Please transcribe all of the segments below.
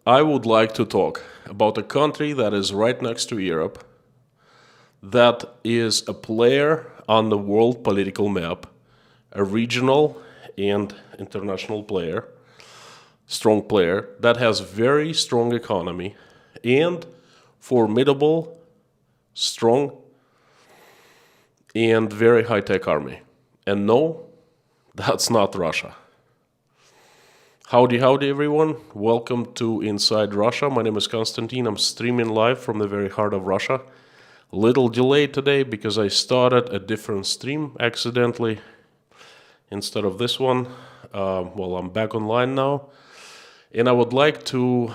I would like to talk about a country that is right next to Europe, that is a player on the world political map, a regional and international player, strong player, that has very strong economy and formidable, strong, and very high-tech army. And no, that's not Russia. Howdy, howdy, everyone. Welcome to Inside Russia. My name is Konstantin. I'm streaming live from the very heart of Russia. Little delay today because I started a different stream accidentally instead of this one. I'm back online now. And I would like to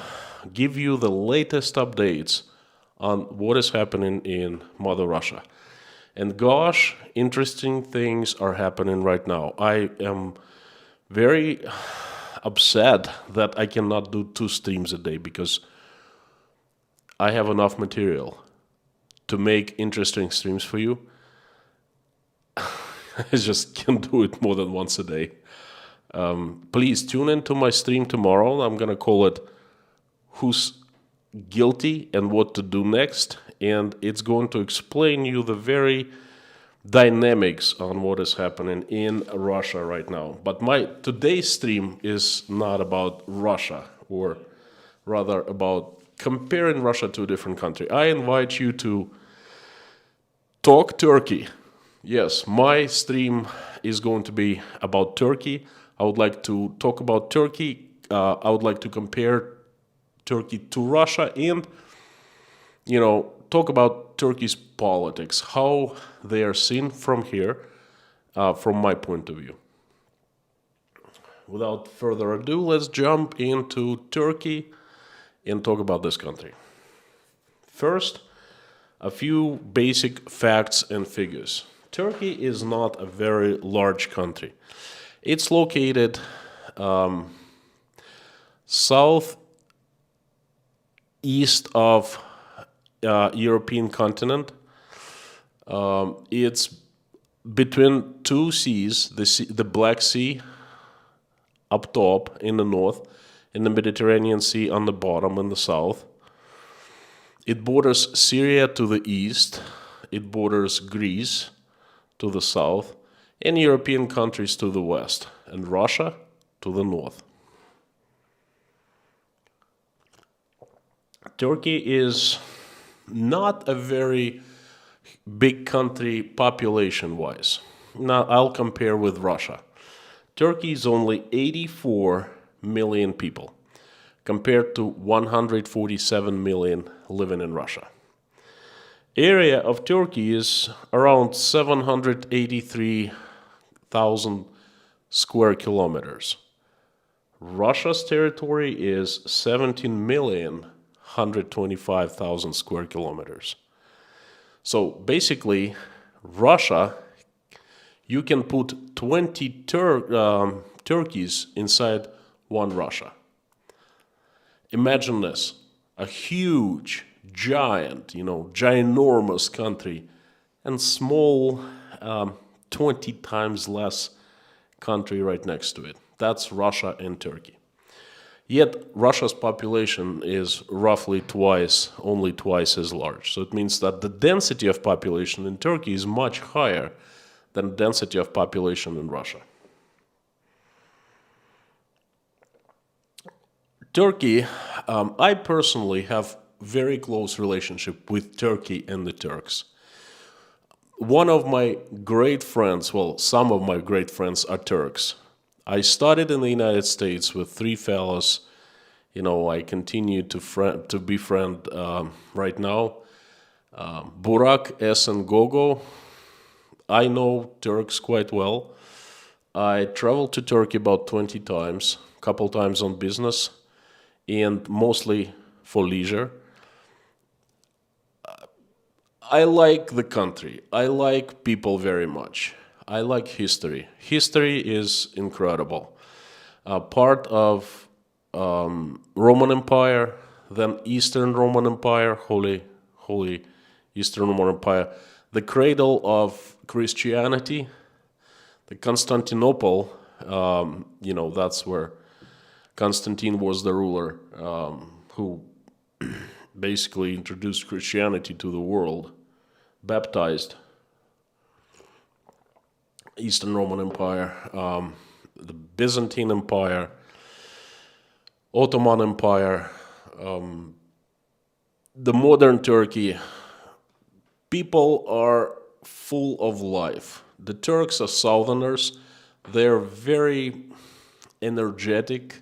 give you the latest updates on what is happening in Mother Russia. And gosh, interesting things are happening right now. I am very upset that I cannot do 2 streams a day because I have enough material to make interesting streams for you. I just can't do it more than once a day. Please tune into my stream tomorrow. I'm gonna call it Who's Guilty and What to Do Next, and it's going to explain you the very dynamics on what is happening in Russia right now. But my today's stream is not about Russia, or rather about comparing Russia to a different country. I invite you to talk Turkey. Yes, my stream is going to be about Turkey. I would like to talk about Turkey. I would like to compare Turkey to Russia and, talk about Turkey's politics, how they are seen from here, from my point of view. Without further ado, let's jump into Turkey and talk about this country. First, a few basic facts and figures. Turkey is not a very large country. It's located southeast of European continent. It's between 2 seas, the Black Sea up top in the north, and the Mediterranean Sea on the bottom in the south. It borders Syria to the east, it borders Greece to the south, and European countries to the west, and Russia to the north. Turkey is not a very big country population-wise. Now, I'll compare with Russia. Turkey is only 84 million people, compared to 147 million living in Russia. Area of Turkey is around 783,000 square kilometers. Russia's territory is 17,125,000 square kilometers. So basically, Russia, you can put 20 Turkeys inside one Russia. Imagine this, a huge, giant, ginormous country, and small, 20 times less country right next to it. That's Russia and Turkey. Yet Russia's population is roughly only twice as large. So it means that the density of population in Turkey is much higher than the density of population in Russia. Turkey, I personally have very close relationship with Turkey and the Turks. One of my great friends, some of my great friends are Turks. I studied in the United States with 3 fellows. I continue to befriend right now. Burak, S, and Gogo. I know Turks quite well. I traveled to Turkey about 20 times, a couple times on business, and mostly for leisure. I like the country. I like people very much. I like history. History is incredible. Part of Roman Empire, then Eastern Roman Empire, Holy Eastern Roman Empire, the cradle of Christianity, the Constantinople. That's where Constantine was the ruler. who basically introduced Christianity to the world, baptized Eastern Roman Empire, the Byzantine Empire, Ottoman Empire, the modern Turkey. People are full of life. The Turks are southerners. They're very energetic.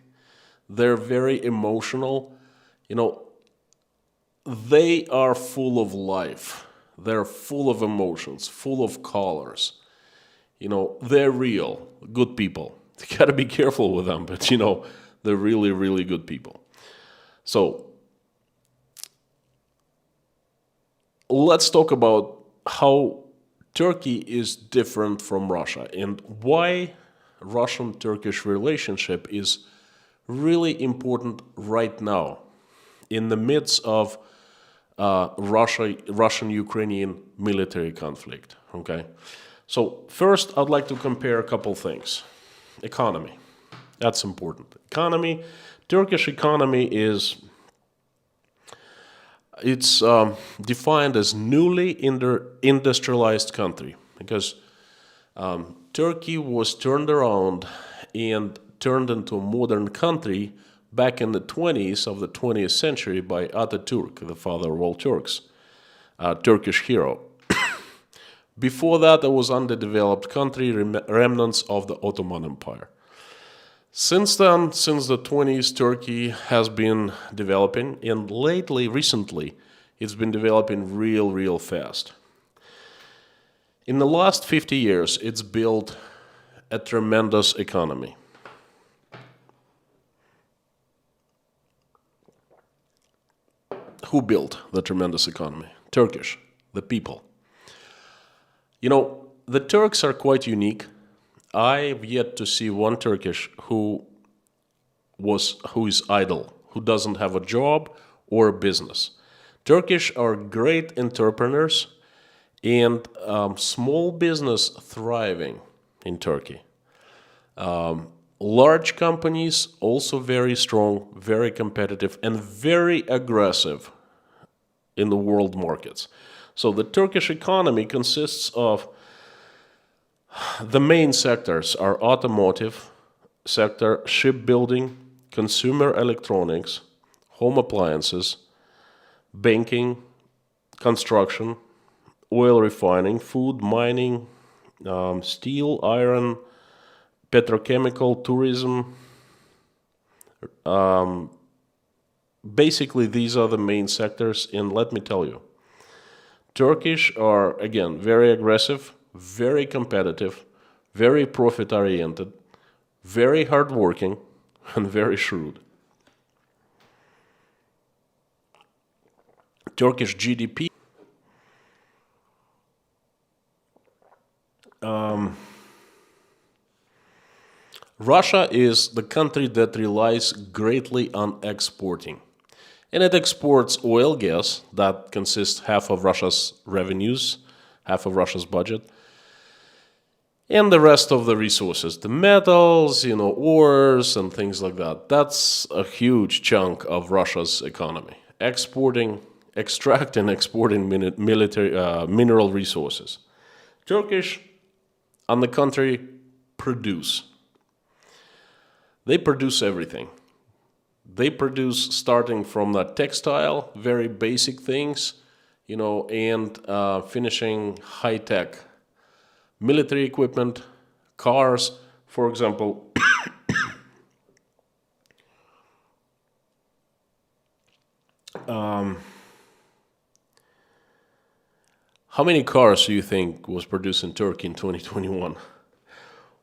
They're very emotional. They are full of life. They're full of emotions, full of colors. They're real, good people. You gotta be careful with them, but they're really, really good people. So, let's talk about how Turkey is different from Russia and why Russian-Turkish relationship is really important right now in the midst of Russian-Ukrainian military conflict. Okay, so first I'd like to compare a couple things. Economy, that's important. Economy, Turkish economy it's defined as newly industrialized country because Turkey was turned around and turned into a modern country back in the 20s of the 20th century by Atatürk, the father of all Turks, Turkish hero. Before that, there was underdeveloped country, remnants of the Ottoman Empire. Since then, since the 20s, Turkey has been developing, and recently, it's been developing real fast. In the last 50 years, it's built a tremendous economy. Who built the tremendous economy? Turkish, the people. The Turks are quite unique. I've yet to see one Turkish who is idle, who doesn't have a job or a business. Turkish are great entrepreneurs and small business thriving in Turkey. Large companies also very strong, very competitive, and very aggressive in the world markets. So the Turkish economy consists of the main sectors are automotive sector, shipbuilding, consumer electronics, home appliances, banking, construction, oil refining, food, mining, steel, iron, petrochemical, tourism. Basically, these are the main sectors, and let me tell you, Turkish are, again, very aggressive, very competitive, very profit-oriented, very hardworking, and very shrewd. Turkish GDP Russia is the country that relies greatly on exporting. And it exports oil, gas, that consists half of Russia's revenues, half of Russia's budget, and the rest of the resources, the metals, ores and things like that. That's a huge chunk of Russia's economy. Extracting, exporting mineral resources. Turkish, on the contrary, produce. They produce everything. They produce starting from the textile, very basic things, and finishing high-tech military equipment, cars, for example. How many cars do you think was produced in Turkey in 2021?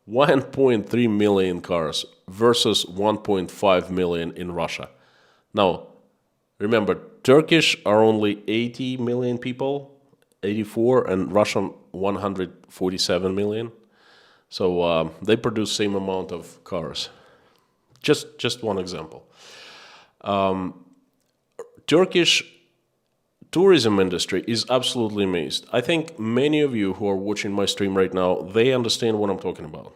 1.3 million cars versus 1.5 million in Russia. Now, remember, Turkish are only 80 million people, 84, and Russian 147 million. So they produce same amount of cars. Just one example. Turkish tourism industry is absolutely amazed. I think many of you who are watching my stream right now, they understand what I'm talking about.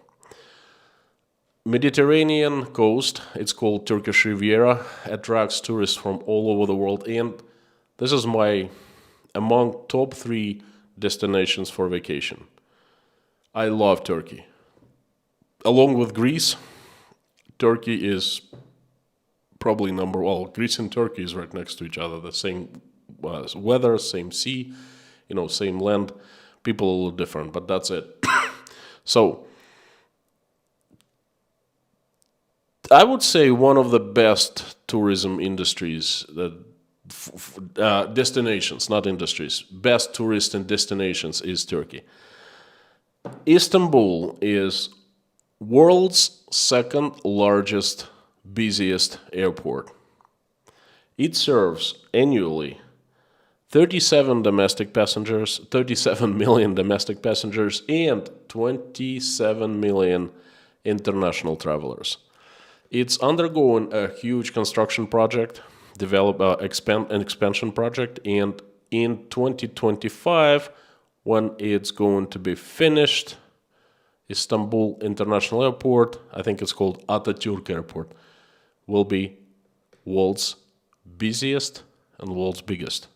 Mediterranean coast, it's called Turkish Riviera, attracts tourists from all over the world, and this is my among top 3 destinations for vacation. I love Turkey. Along with Greece, Turkey is probably Greece and Turkey is right next to each other. The same weather, same sea, same land. People a little different, but that's it. So, I would say one of the best tourism industries, destinations, not industries, best tourist and destinations is Turkey. Istanbul is world's second largest, busiest airport. It serves annually 37 million domestic passengers and 27 million international travelers. It's undergoing a huge construction project, expansion project, and in 2025, when it's going to be finished, Istanbul International Airport, I think it's called Atatürk Airport, will be world's busiest and world's biggest.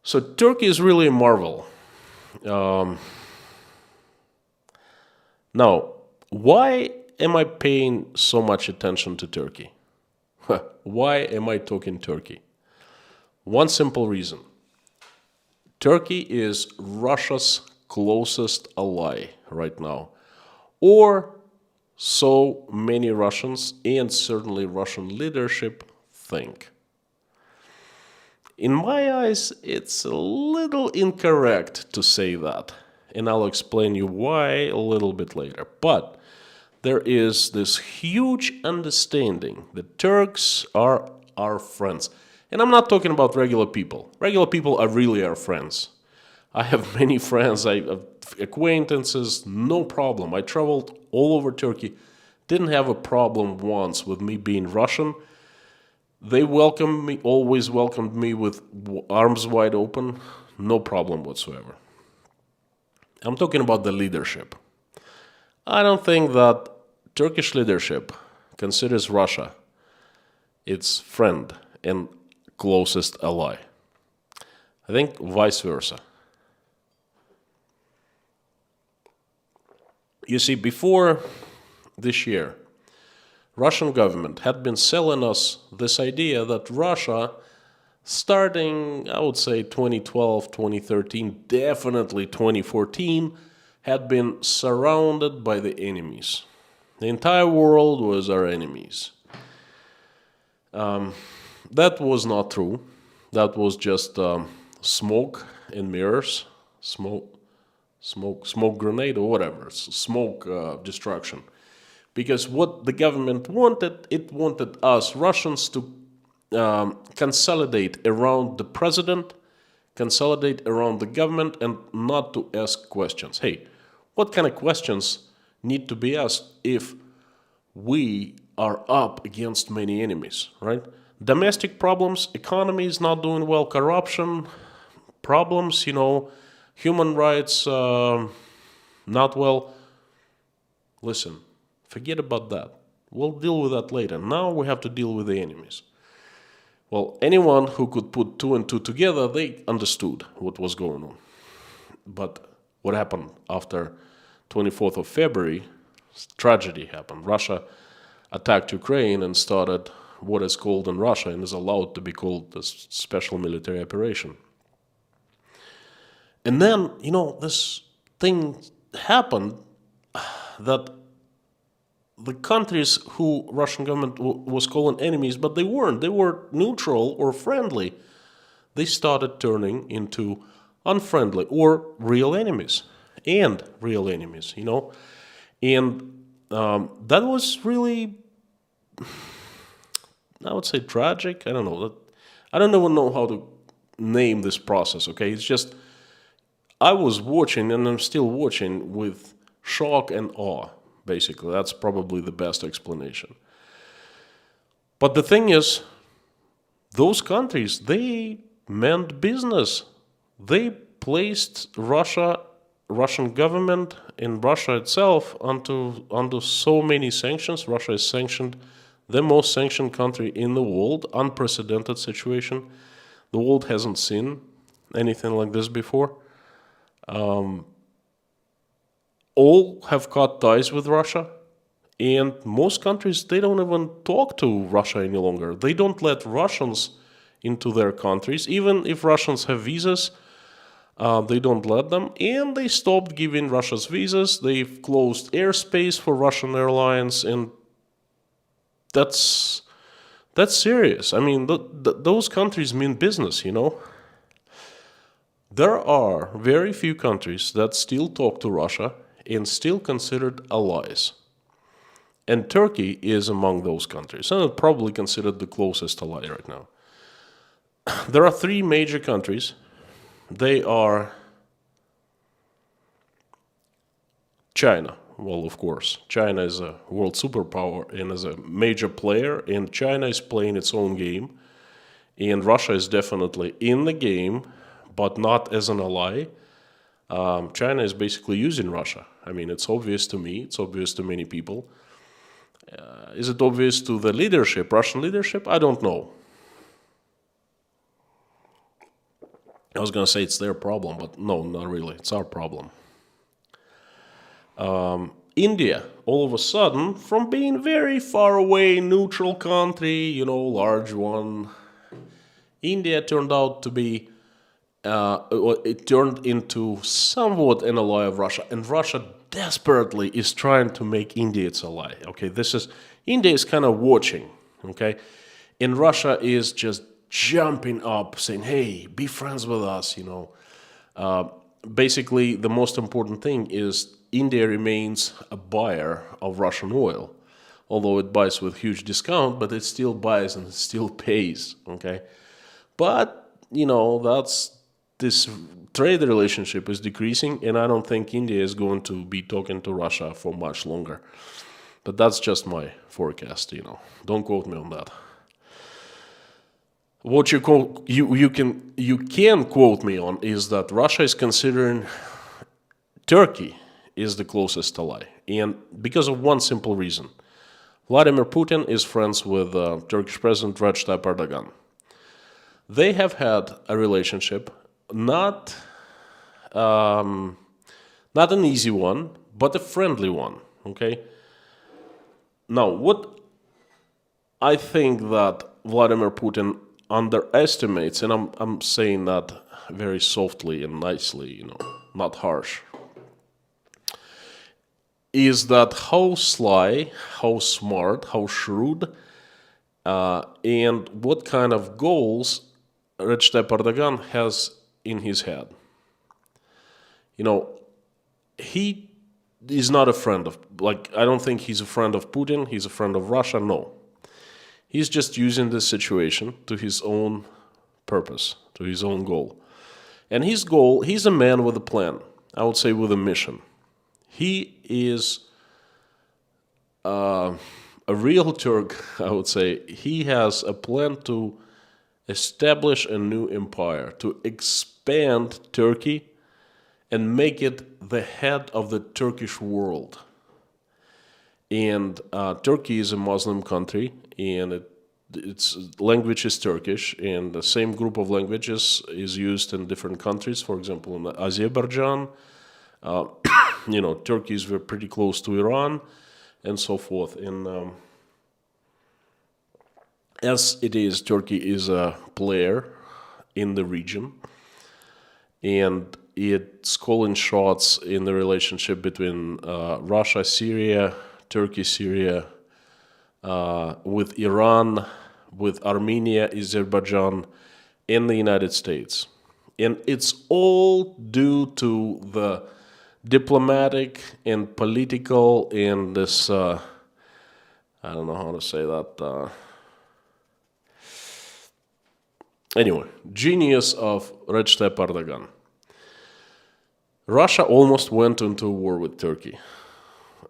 So Turkey is really a marvel. Now, why am I paying so much attention to Turkey? Why am I talking Turkey? One simple reason. Turkey is Russia's closest ally right now. Or so many Russians and certainly Russian leadership think. In my eyes, it's a little incorrect to say that. And I'll explain you why a little bit later. But there is this huge understanding that Turks are our friends. And I'm not talking about regular people. Regular people are really our friends. I have many friends, I have acquaintances, no problem. I traveled all over Turkey, didn't have a problem once with me being Russian. They always welcomed me with arms wide open, no problem whatsoever. I'm talking about the leadership. I don't think that Turkish leadership considers Russia its friend and closest ally. I think vice versa. You see, before this year, Russian government had been selling us this idea that Russia, starting, I would say, 2012, 2013, definitely 2014, had been surrounded by the enemies. The entire world was our enemies. That was not true. That was just smoke and mirrors, smoke grenade or whatever, smoke destruction. Because what the government wanted, it wanted us Russians to consolidate around the president, consolidate around the government, and not to ask questions. Hey, what kind of questions need to be asked if we are up against many enemies, right? Domestic problems, economy is not doing well, corruption, problems, human rights not well. Listen, forget about that. We'll deal with that later. Now we have to deal with the enemies. Well, anyone who could put 2 and 2 together, they understood what was going on. But what happened after 24th of February, tragedy happened. Russia attacked Ukraine and started what is called in Russia and is allowed to be called a special military operation. And then, this thing happened that the countries who Russian government was calling enemies, but they weren't. They were neutral or friendly. They started turning into unfriendly or real enemies. And real enemies, And that was really, I would say, tragic. I don't know. I don't even know how to name this process, okay? It's just, I was watching, and I'm still watching, with shock and awe, basically. That's probably the best explanation. But the thing is, those countries, they meant business. They placed Russia Russian government in Russia itself onto so many sanctions. Russia is sanctioned, the most sanctioned country in the world, unprecedented situation. The world hasn't seen anything like this before. All have cut ties with Russia, and most countries, they don't even talk to Russia any longer. They don't let Russians into their countries. Even if Russians have visas, they don't let them, and they stopped giving Russia's visas. They've closed airspace for Russian airlines, and that's serious. I mean, those countries mean business, you know. There are very few countries that still talk to Russia and still considered allies. And Turkey is among those countries, and probably considered the closest ally right now. There are three major countries. They are China. Well, of course, China is a world superpower and is a major player, and China is playing its own game. And Russia is definitely in the game, but not as an ally. China is basically using Russia. I mean, it's obvious to me, it's obvious to many people. Is it obvious to the leadership, Russian leadership? I don't know. I was going to say it's their problem, but no, not really. It's our problem. India, all of a sudden, from being very far away, neutral country, you know, large one, India turned out to be, it turned into somewhat an ally of Russia. And Russia desperately is trying to make India its ally. Okay, India is kind of watching, okay? And Russia is just jumping up, saying, hey, be friends with us, you know. Basically, the most important thing is India remains a buyer of Russian oil. Although it buys with huge discount, but it still buys and it still pays, okay? But, you know, this trade relationship is decreasing, and I don't think India is going to be talking to Russia for much longer. But that's just my forecast, you know. Don't quote me on that. What you can quote me on is that Russia is considering Turkey is the closest ally, and because of one simple reason. Vladimir Putin is friends with Turkish President Recep Erdogan. They have had a relationship, not an easy one, but a friendly one, okay? Now, what I think that Vladimir Putin underestimates, and I'm saying that very softly and nicely, you know, not harsh, is that how sly, how smart, how shrewd, and what kind of goals Recep Erdogan has in his head. You know, he is not a friend of, I don't think he's a friend of Putin, he's a friend of Russia, no. He's just using this situation to his own purpose, to his own goal. And his goal, he's a man with a plan, I would say with a mission. He is a real Turk, I would say. He has a plan to establish a new empire, to expand Turkey and make it the head of the Turkish world. And Turkey is a Muslim country, and its language is Turkish, and the same group of languages is used in different countries. For example, in Azerbaijan, you know, Turkey is pretty close to Iran, and so forth. And as it is, Turkey is a player in the region, and it's calling shots in the relationship between Russia, Syria, Turkey, Syria, with Iran, with Armenia, Azerbaijan, and the United States. And it's all due to the diplomatic and political and this, I don't know how to say that, anyway, genius of Recep Erdogan. Russia almost went into a war with Turkey.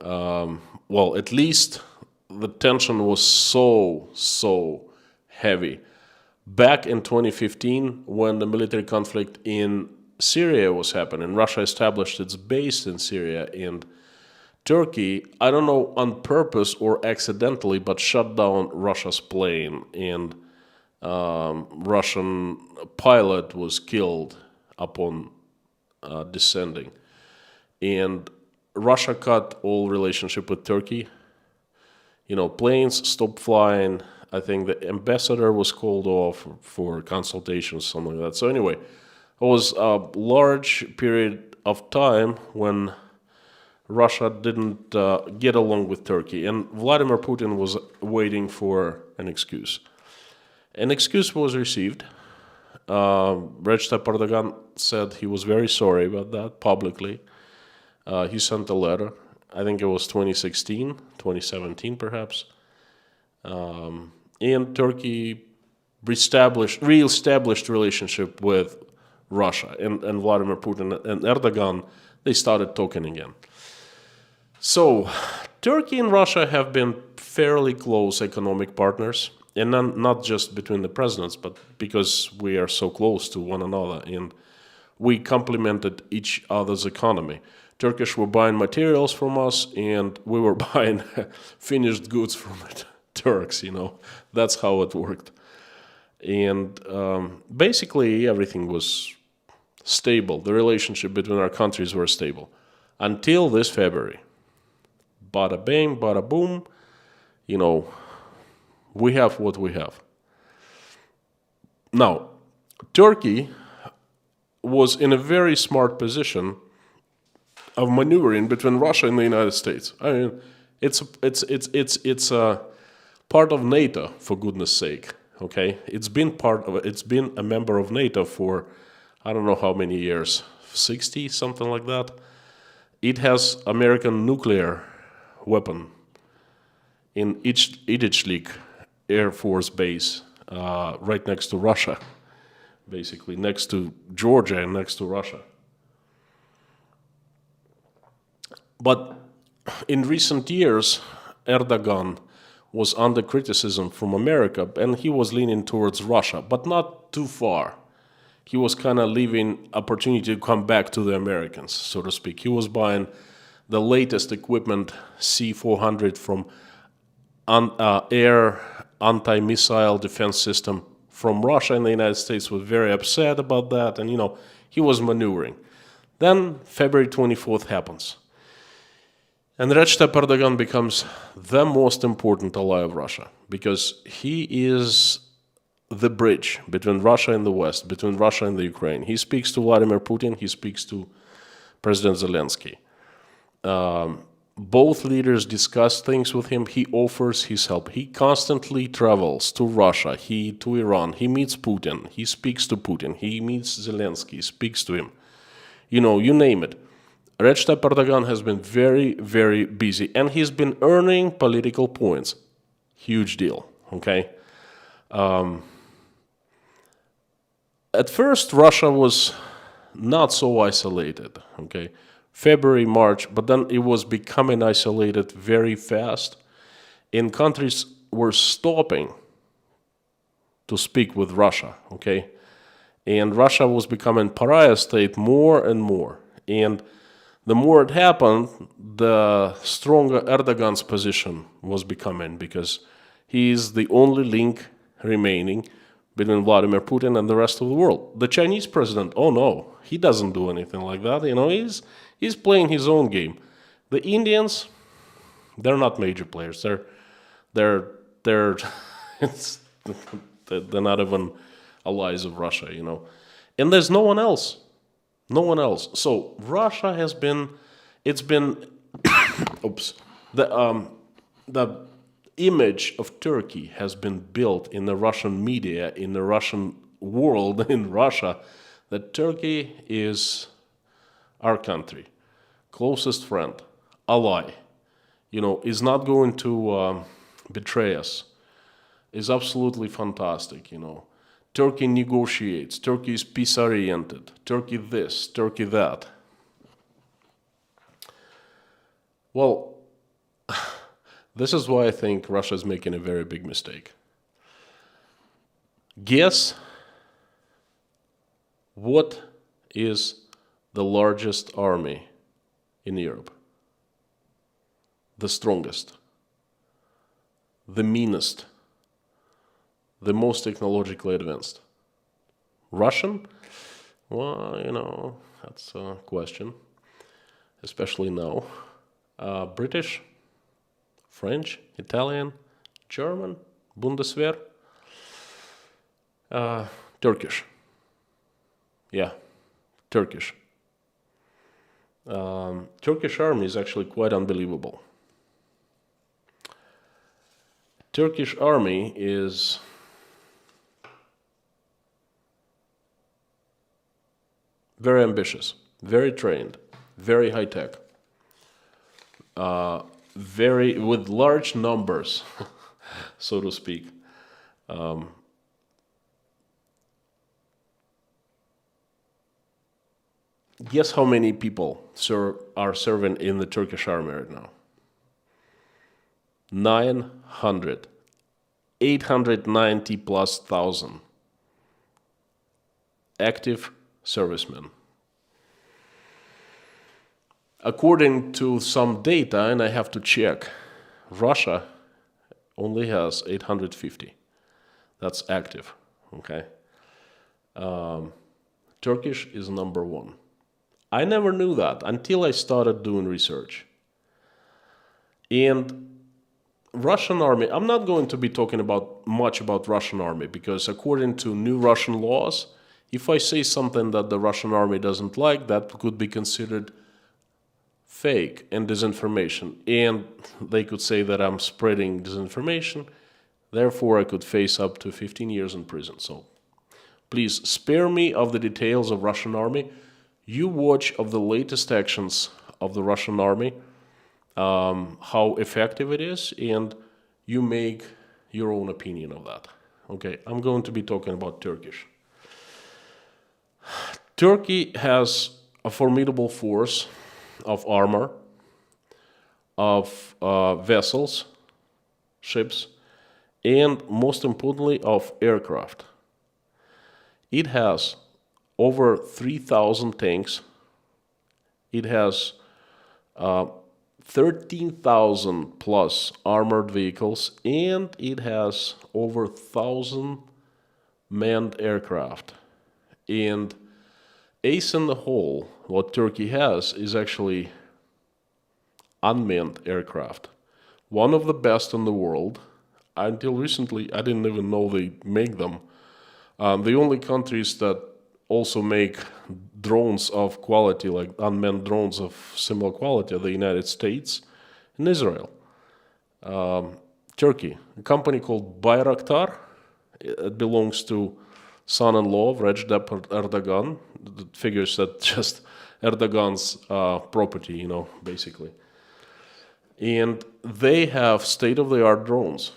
Well, at least the tension was so heavy. Back in 2015, when the military conflict in Syria was happening, Russia established its base in Syria, and Turkey, I don't know on purpose or accidentally, but shut down Russia's plane, and Russian pilot was killed upon descending. And Russia cut all relationship with Turkey. Planes stopped flying. I think the ambassador was called off for consultations, something like that. So anyway, it was a large period of time when Russia didn't get along with Turkey, and Vladimir Putin was waiting for an excuse. An excuse was received. Recep Erdogan said he was very sorry about that publicly. He sent a letter. I think it was 2016, 2017 perhaps. And Turkey re-established relationship with Russia. And Vladimir Putin and Erdogan, they started talking again. So Turkey and Russia have been fairly close economic partners. And not just between the presidents, but because we are so close to one another and we complemented each other's economy. Turkish were buying materials from us and we were buying finished goods from the Turks, That's how it worked. And basically everything was stable. The relationship between our countries were stable until this February. Bada bang, bada boom, we have what we have. Now, Turkey was in a very smart position of maneuvering between Russia and the United States. I mean, it's a part of NATO, for goodness sake. Okay, it's been a member of NATO for I don't know how many years, 60, something like that. It has American nuclear weapon in Idishlik Air Force Base, right next to Russia, basically next to Georgia and next to Russia. But in recent years, Erdogan was under criticism from America, and he was leaning towards Russia, but not too far. He was kind of leaving opportunity to come back to the Americans, so to speak. He was buying the latest equipment, C-400 from air anti-missile defense system from Russia, and the United States was very upset about that, and he was maneuvering. Then February 24th happens. And Recep Erdogan becomes the most important ally of Russia because he is the bridge between Russia and the West, between Russia and the Ukraine. He speaks to Vladimir Putin, he speaks to President Zelensky. Both leaders discuss things with him. He offers his help. He constantly travels to Russia, to Iran. He meets Putin. He speaks to Putin. He meets Zelensky, speaks to him. You name it. Recep Erdogan has been very, very busy, and he's been earning political points. Huge deal, okay? At first, Russia was not so isolated, okay? February, March, but then it was becoming isolated very fast, and countries were stopping to speak with Russia, okay? And Russia was becoming pariah state more and more, and the more it happened, the stronger Erdogan's position was becoming because he is the only link remaining between Vladimir Putin and the rest of the world. The Chinese president, oh no, he doesn't do anything like that. He's playing his own game. The Indians, they're not major players. They're not even allies of Russia, And there's no one else. No one else. So Russia it's been, the image of Turkey has been built in the Russian media, in the Russian world, in Russia, that Turkey is our country, closest friend, ally, is not going to betray us, is absolutely fantastic, Turkey negotiates. Turkey is peace-oriented. Turkey this, Turkey that. Well, this is why I think Russia is making a very big mistake. Guess what is the largest army in Europe? The strongest, the meanest, the most technologically advanced? Russian? Well, that's a question, especially now. British, French, Italian, German, Bundeswehr, Turkish. Yeah, Turkish. Turkish army is actually quite unbelievable. Turkish army is very ambitious, very trained, very high tech, very with large numbers, so to speak. Guess how many people are serving in the Turkish army right now? 900, 890 plus thousand active servicemen. According to some data, and I have to check, Russia only has 850. That's active, okay? Turkish is number one. I never knew that until I started doing research. And Russian army, I'm not going to be talking much about Russian army because according to new Russian laws, if I say something that the Russian army doesn't like, that could be considered fake and disinformation. And they could say that I'm spreading disinformation. Therefore, I could face up to 15 years in prison. So please spare me of the details of Russian army. You watch of the latest actions of the Russian army, how effective it is, and you make your own opinion of that. Okay, I'm going to be talking about Turkish. Turkey has a formidable force of armor, of vessels, ships, and most importantly of aircraft. It has over 3,000 tanks. It has 13,000 plus armored vehicles, and it has over 1,000 manned aircraft. And ace in the hole, what Turkey has is actually unmanned aircraft. One of the best in the world. Until recently, I didn't even know they make them. The only countries that also make drones of quality, like unmanned drones of similar quality, are the United States and Israel. Turkey, a company called Bayraktar, it belongs to son-in-law of Recep Erdogan. It figures that just Erdogan's property, basically. And they have state-of-the-art drones.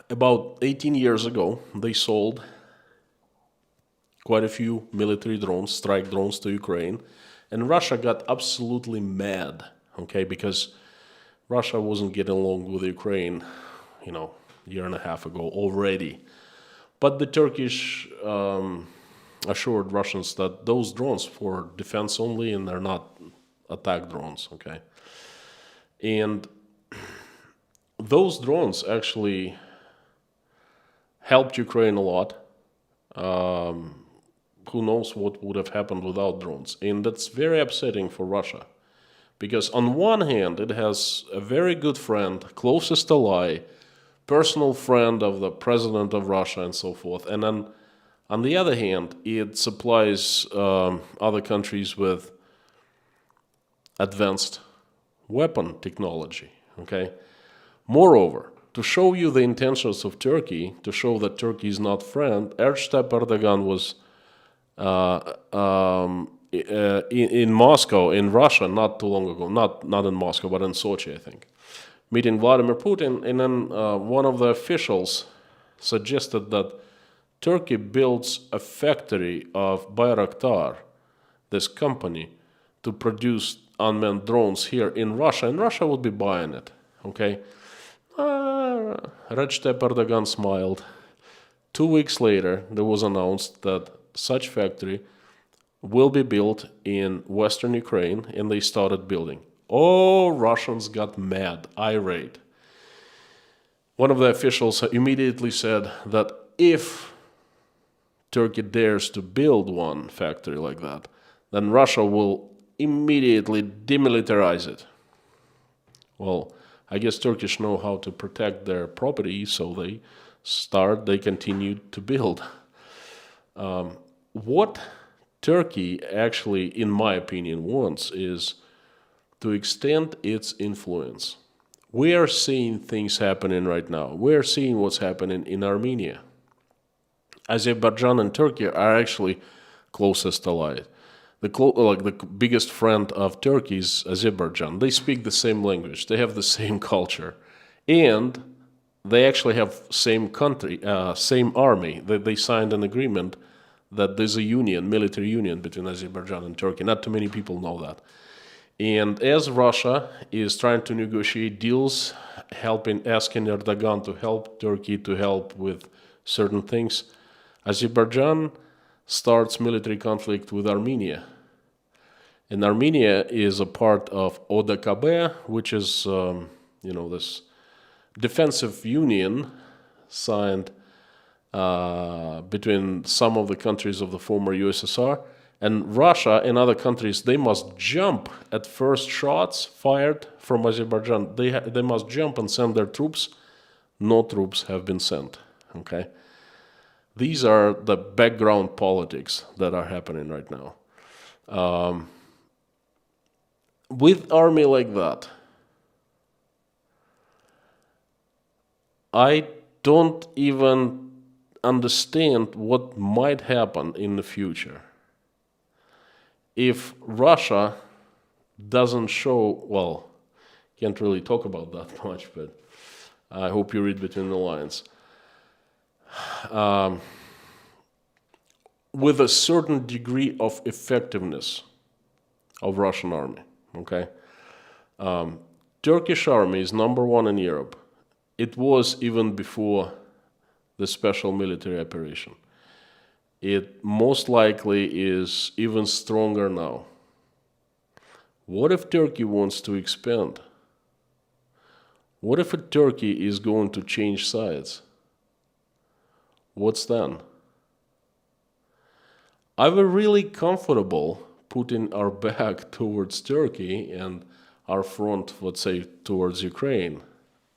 About 18 years ago, they sold quite a few military drones, strike drones to Ukraine. And Russia got absolutely mad, okay, because Russia wasn't getting along with Ukraine, a year and a half ago already. But the Turkish assured Russians that those drones for defense only and they're not attack drones, okay? And those drones actually helped Ukraine a lot. Who knows what would have happened without drones. And that's very upsetting for Russia. Because on one hand, it has a very good friend, closest ally, personal friend of the president of Russia and so forth. And then on the other hand, it supplies other countries with advanced weapon technology, okay? Moreover, to show you the intentions of Turkey, to show that Turkey is not friend, Recep Erdogan was in Moscow, in Russia, not too long ago, not in Moscow, but in Sochi, I think, meeting Vladimir Putin, and then one of the officials suggested that Turkey builds a factory of Bayraktar, this company, to produce unmanned drones here in Russia, and Russia would be buying it, okay? Recep Erdogan smiled. 2 weeks later, there was announced that such factory will be built in Western Ukraine, and they started building. Oh, Russians got mad, irate. One of the officials immediately said that if Turkey dares to build one factory like that, then Russia will immediately demilitarize it. Well, I guess Turkish know how to protect their property, so they continued to build. What Turkey actually, in my opinion, wants is to extend its influence. We are seeing things happening right now. We are seeing what's happening in Armenia. Azerbaijan and Turkey are actually closest allies. The biggest friend of Turkey is Azerbaijan. They speak the same language. They have the same culture, and they actually have same country, same army. They signed an agreement that there's a military union between Azerbaijan and Turkey. Not too many people know that. And as Russia is trying to negotiate deals, asking Erdogan to help Turkey to help with certain things, Azerbaijan starts military conflict with Armenia. And Armenia is a part of ODKB, which is, this defensive union signed between some of the countries of the former USSR. And Russia and other countries, they must jump at first shots fired from Azerbaijan. They must jump and send their troops. No troops have been sent. Okay, these are the background politics that are happening right now. With army like that, I don't even understand what might happen in the future. If Russia doesn't show, well, can't really talk about that much, but I hope you read between the lines. With a certain degree of effectiveness of Russian army, okay? Turkish army is number one in Europe. It was even before the special military operation. It most likely is even stronger now. What if Turkey wants to expand? What if Turkey is going to change sides? What's then? Are we really comfortable putting our back towards Turkey and our front, let's say, towards Ukraine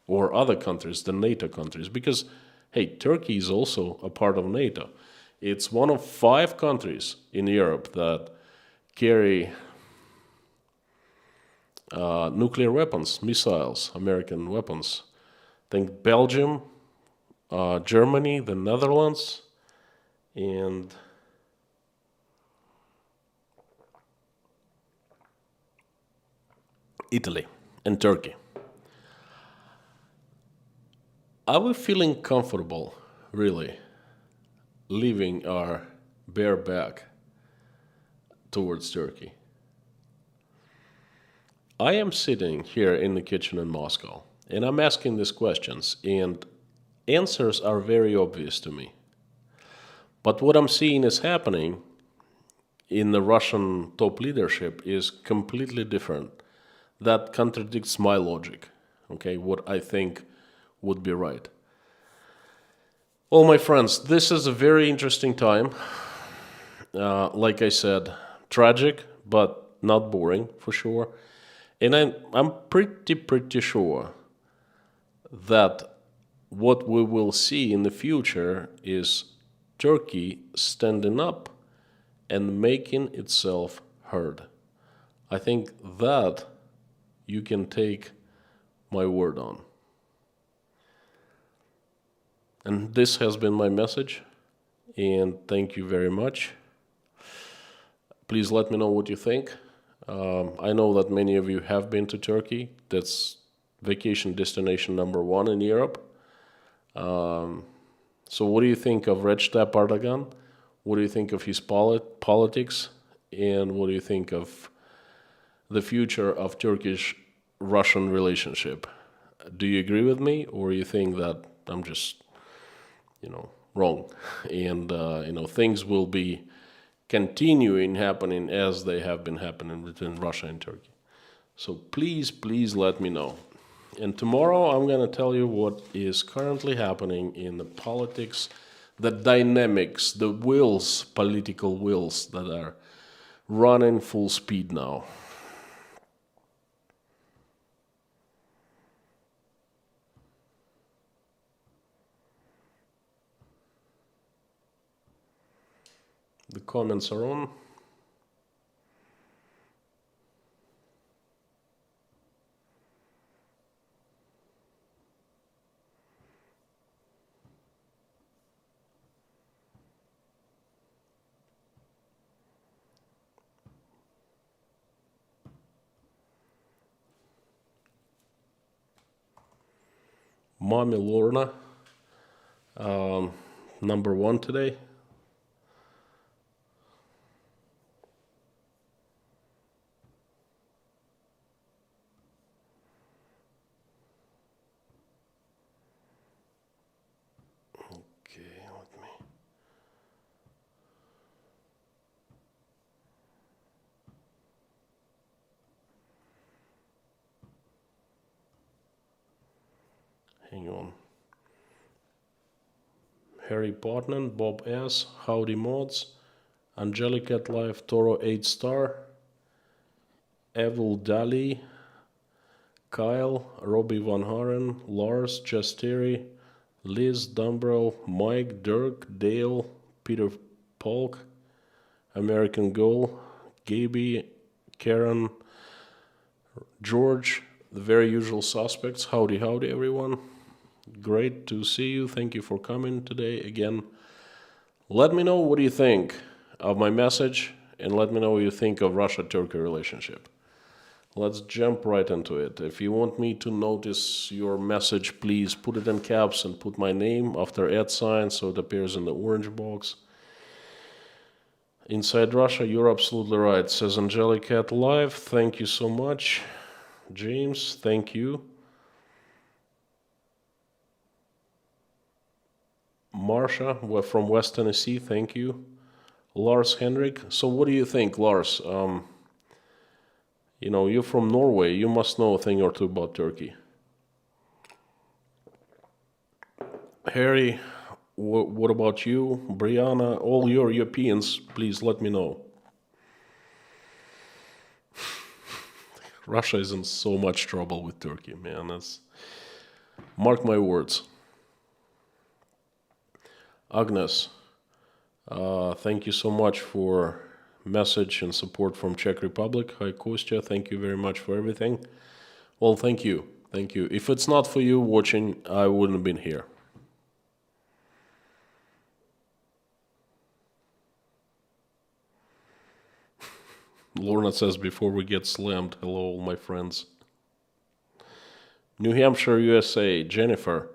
or other countries, the NATO countries? Because, hey, Turkey is also a part of NATO. It's one of 5 countries in Europe that carry nuclear weapons, missiles, American weapons. Think Belgium, Germany, the Netherlands, and Italy and Turkey. Are we feeling comfortable, really, leaving our bare back towards Turkey? I am sitting here in the kitchen in Moscow, and I'm asking these questions, and answers are very obvious to me. But what I'm seeing is happening in the Russian top leadership is completely different. That contradicts my logic, okay, what I think would be right. Well, my friends, this is a very interesting time. Like I said, tragic, but not boring, for sure. And I'm pretty sure that what we will see in the future is Turkey standing up and making itself heard. I think that you can take my word on. And this has been my message, and thank you very much. Please let me know what you think. I know that many of you have been to Turkey. That's vacation destination number 1 in Europe. So what do you think of Recep Erdogan? What do you think of his politics? And what do you think of the future of Turkish-Russian relationship? Do you agree with me, or you think that I'm just, wrong, and things will be continuing happening as they have been happening between Russia and Turkey. So please let me know. And tomorrow I'm going to tell you what is currently happening in the politics, the dynamics, the wills, political wills that are running full speed now. The comments are on. Mommy Lorna, number one today. Okay, let me. Hang on. Harry Potman, Bob S, Howdy Mods, Angelica at Life, Toro 8 Star, Evil Dali, Kyle, Robbie Van Haren, Lars, Justeri, Liz, Dumbrell, Mike, Dirk, Dale, Peter Polk, American Goal, Gaby, Karen, George, the very usual suspects. Howdy everyone. Great to see you. Thank you for coming today again. Let me know what you think of my message, and let me know what you think of Russia-Turkey relationship. Let's jump right into it. If you want me to notice your message, please put it in caps and put my name after @ so it appears in the orange box. Inside Russia, you're absolutely right, says Angelica at Live. Thank you so much. James, thank you. Marsha, we're from West Tennessee, thank you. Lars Henrik, so what do you think, Lars? You're from Norway, you must know a thing or two about Turkey. Harry, what about you? Brianna, all your Europeans, please let me know. Russia is in so much trouble with Turkey, man. Mark my words. Agnes, thank you so much for message and support from Czech Republic. Hi, Kostya, thank you very much for everything. Well, thank you. Thank you. If it's not for you watching, I wouldn't have been here. Lorna says, before we get slammed, hello, my friends. New Hampshire, USA, Jennifer.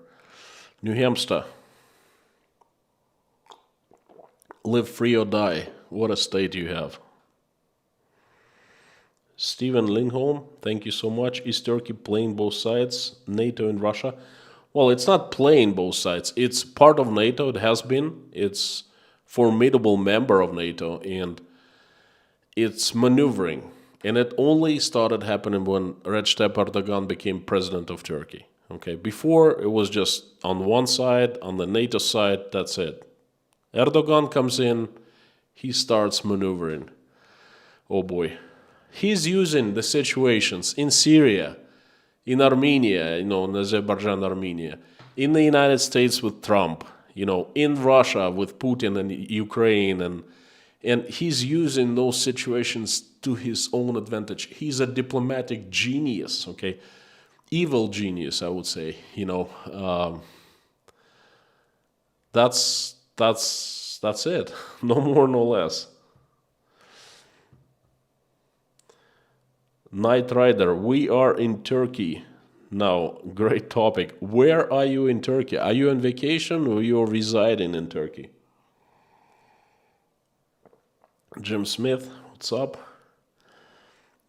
New Hampshire. Live free or die. What a state you have. Stephen Lindholm, thank you so much. Is Turkey playing both sides, NATO and Russia? Well, it's not playing both sides. It's part of NATO. It has been. It's formidable member of NATO, and it's maneuvering. And it only started happening when Recep Erdogan became president of Turkey. Okay, before it was just on one side, on the NATO side, that's it. Erdogan comes in, he starts maneuvering. Oh boy. He's using the situations in Syria, in Armenia, in Azerbaijan, Armenia, in the United States with Trump, in Russia with Putin and Ukraine, and he's using those situations to his own advantage. He's a diplomatic genius, okay? Evil genius, I would say, That's it. No more, no less. Night Rider, we are in Turkey now. Great topic. Where are you in Turkey? Are you on vacation or you're residing in Turkey? Jim Smith, what's up?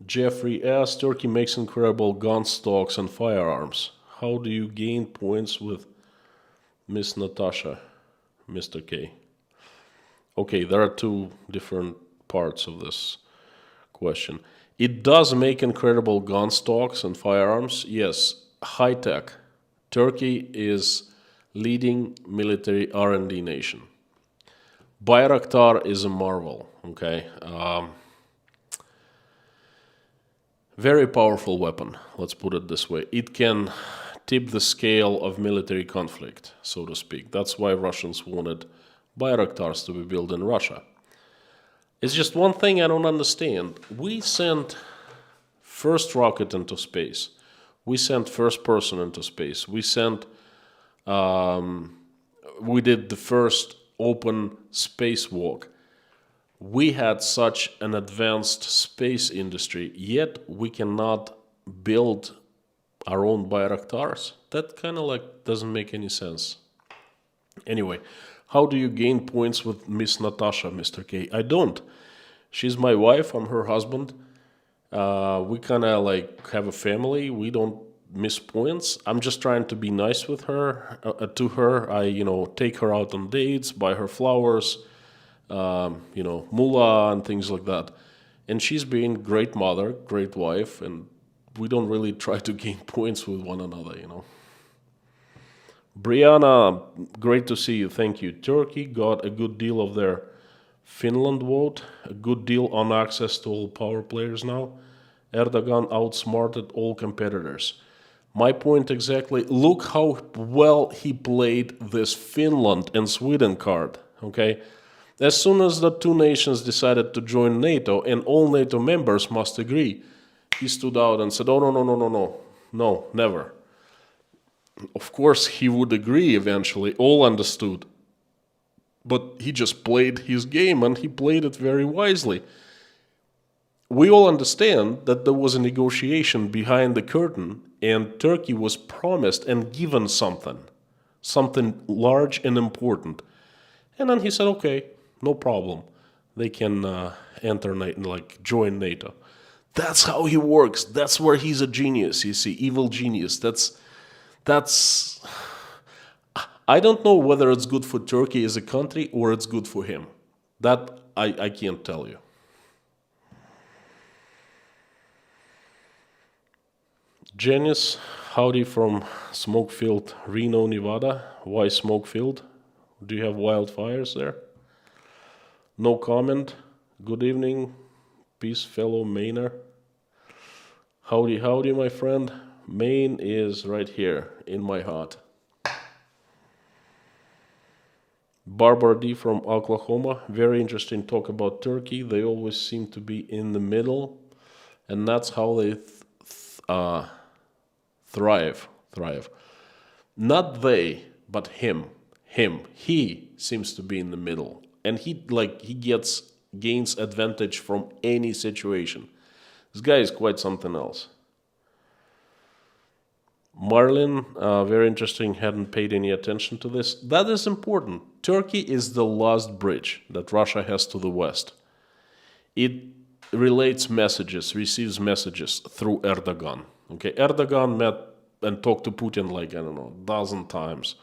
Jeffrey S. Turkey makes incredible gun stocks and firearms. How do you gain points with Miss Natasha? Mr. K? Okay, there are two different parts of this question. It does make incredible gun stocks and firearms. Yes, high tech. Turkey is leading military R&D nation. Bayraktar is a marvel. Okay, very powerful weapon. Let's put it this way. It can tip the scale of military conflict, so to speak. That's why Russians wanted Bayraktars to be built in Russia. It's just one thing I don't understand. We sent first rocket into space. We sent first person into space. We did the first open spacewalk. We had such an advanced space industry, yet we cannot build our own Bayraktars. That kind of like doesn't make any sense. Anyway, how do you gain points with Miss Natasha, Mr. K? I don't. She's my wife, I'm her husband. We kind of like have a family. We don't miss points. I'm just trying to be nice with her, to her. I, take her out on dates, buy her flowers, mullah and things like that. And she's been great mother, great wife, and we don't really try to gain points with one another, Brianna, great to see you. Thank you. Turkey got a good deal of their Finland vote, a good deal on access to all power players now. Erdogan outsmarted all competitors. My point exactly. Look how well he played this Finland and Sweden card. Okay, as soon as the two nations decided to join NATO and all NATO members must agree, he stood out and said, "Oh no, never." Of course, he would agree eventually. All understood, but he just played his game and he played it very wisely. We all understand that there was a negotiation behind the curtain and Turkey was promised and given something large and important. And then he said, okay, no problem. They can enter NATO, like join NATO. That's how he works. That's where he's a genius, you see, evil genius. That's I don't know whether it's good for Turkey as a country or it's good for him. That I can't tell you. Janice, howdy from smoke-filled Reno, Nevada. Why smoke-filled? Do you have wildfires there? No comment. Good evening, peace, fellow Mainer. Howdy, my friend. Maine is right here in my heart. Barbara D from Oklahoma. Very interesting talk about Turkey. They always seem to be in the middle, and that's how they thrive. Not they, but him. He seems to be in the middle, and he gains advantage from any situation. This guy is quite something else. Marlin, very interesting, hadn't paid any attention to this. That is important. Turkey is the last bridge that Russia has to the West. It relates messages, receives messages through Erdogan. Okay, Erdogan met and talked to Putin dozen times,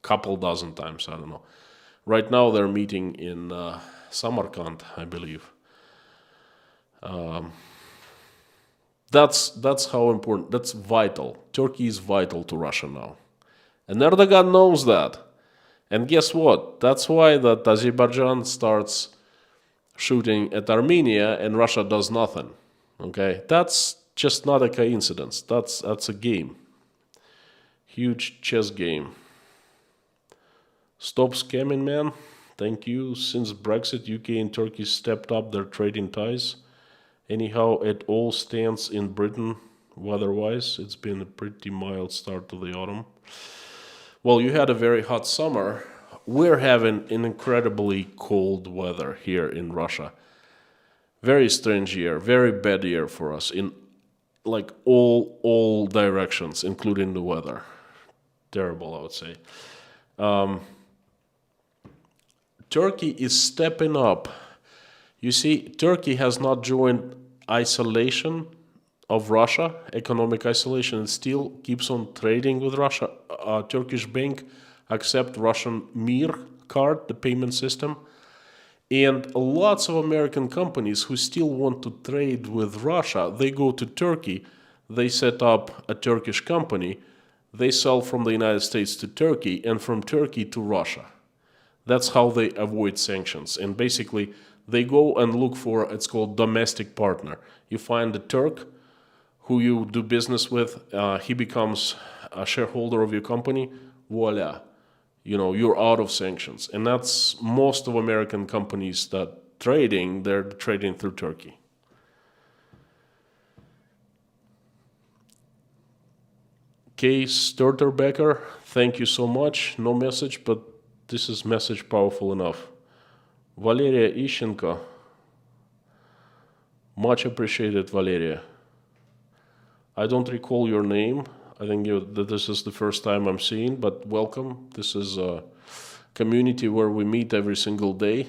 couple dozen times, I don't know. Right now they're meeting in Samarkand, I believe. That's how important, that's vital. Turkey is vital to Russia now. And Erdogan knows that. And guess what? That's why that Azerbaijan starts shooting at Armenia and Russia does nothing. Okay? That's just not a coincidence. That's a game. Huge chess game. Stop scamming, man. Thank you. Since Brexit, UK and Turkey stepped up their trading ties. Anyhow, it all stands in Britain weather-wise. It's been a pretty mild start to the autumn. Well, you had a very hot summer. We're having an incredibly cold weather here in Russia. Very strange year, very bad year for us in like all directions, including the weather. Terrible, I would say. Turkey is stepping up. You see, Turkey has not joined isolation of Russia, economic isolation. It still keeps on trading with Russia. Turkish bank accept Russian Mir card, the payment system. And lots of American companies who still want to trade with Russia, they go to Turkey, they set up a Turkish company, they sell from the United States to Turkey and from Turkey to Russia. That's how they avoid sanctions. And basically, they go and look for, it's called domestic partner. You find a Turk who you do business with, he becomes a shareholder of your company, voila. You're out of sanctions. And that's most of American companies that they're trading through Turkey. Case Störterbecker, thank you so much. No message, but this is message powerful enough. Valeria Ishchenko, much appreciated, Valeria. I don't recall your name. I think that this is the first time I'm seeing, but welcome. This is a community where we meet every single day.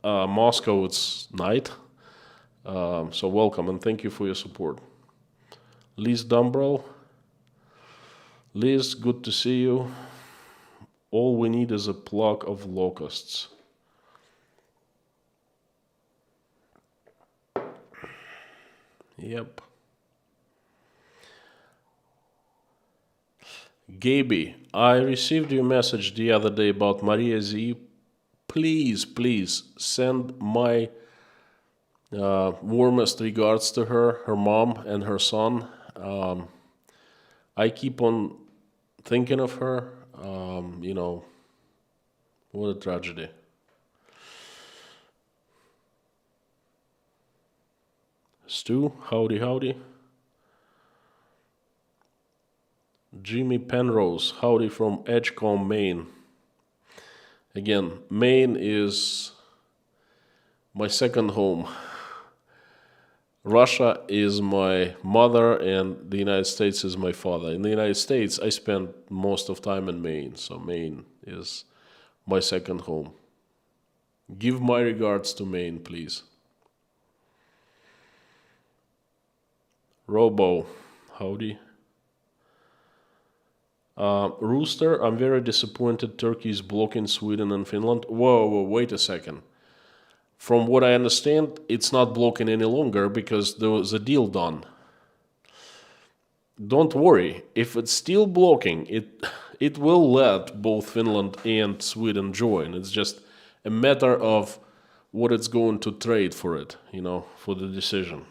Moscow, it's night. So welcome and thank you for your support. Liz Dumbrell. Liz, good to see you. All we need is a pluck of locusts. Yep. Gaby, I received your message the other day about Maria Z. Please send my warmest regards to her mom, and her son. I keep on thinking of her. What a tragedy. Stu, howdy. Jimmy Penrose, howdy from Edgecombe, Maine. Again, Maine is my second home. Russia is my mother and the United States is my father. In the United States, I spend most of time in Maine, so Maine is my second home. Give my regards to Maine, please. Robo, howdy. Rooster, I'm very disappointed Turkey is blocking Sweden and Finland. Whoa, wait a second. From what I understand, it's not blocking any longer because there was a deal done. Don't worry, if it's still blocking, it will let both Finland and Sweden join. It's just a matter of what it's going to trade for it, for the decision.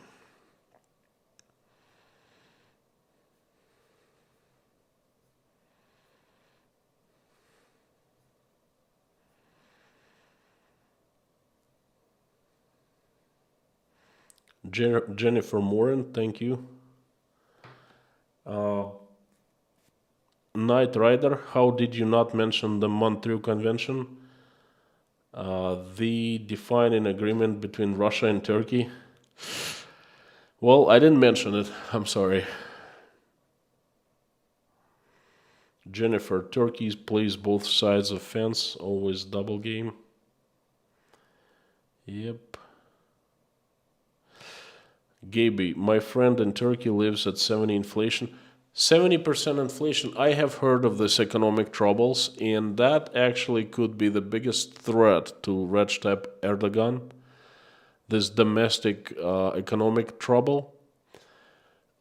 Jennifer Morin, thank you. Knight Rider, how did you not mention the Montreux Convention? The defining agreement between Russia and Turkey. Well, I didn't mention it. I'm sorry. Jennifer, Turkey plays both sides of fence, always double game. Yep. Gaby, my friend in Turkey lives at 70 inflation. 70% inflation. I have heard of this economic troubles, and that actually could be the biggest threat to Recep Erdogan, this domestic economic trouble.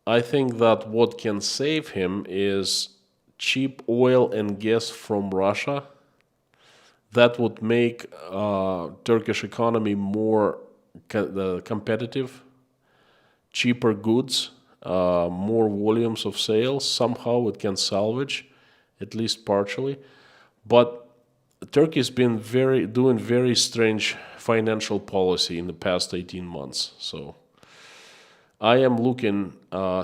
I think that what can save him is cheap oil and gas from Russia. That would make Turkish economy more competitive. Cheaper goods, more volumes of sales. Somehow it can salvage, at least partially. But Turkey's been doing very strange financial policy in the past 18 months. So I am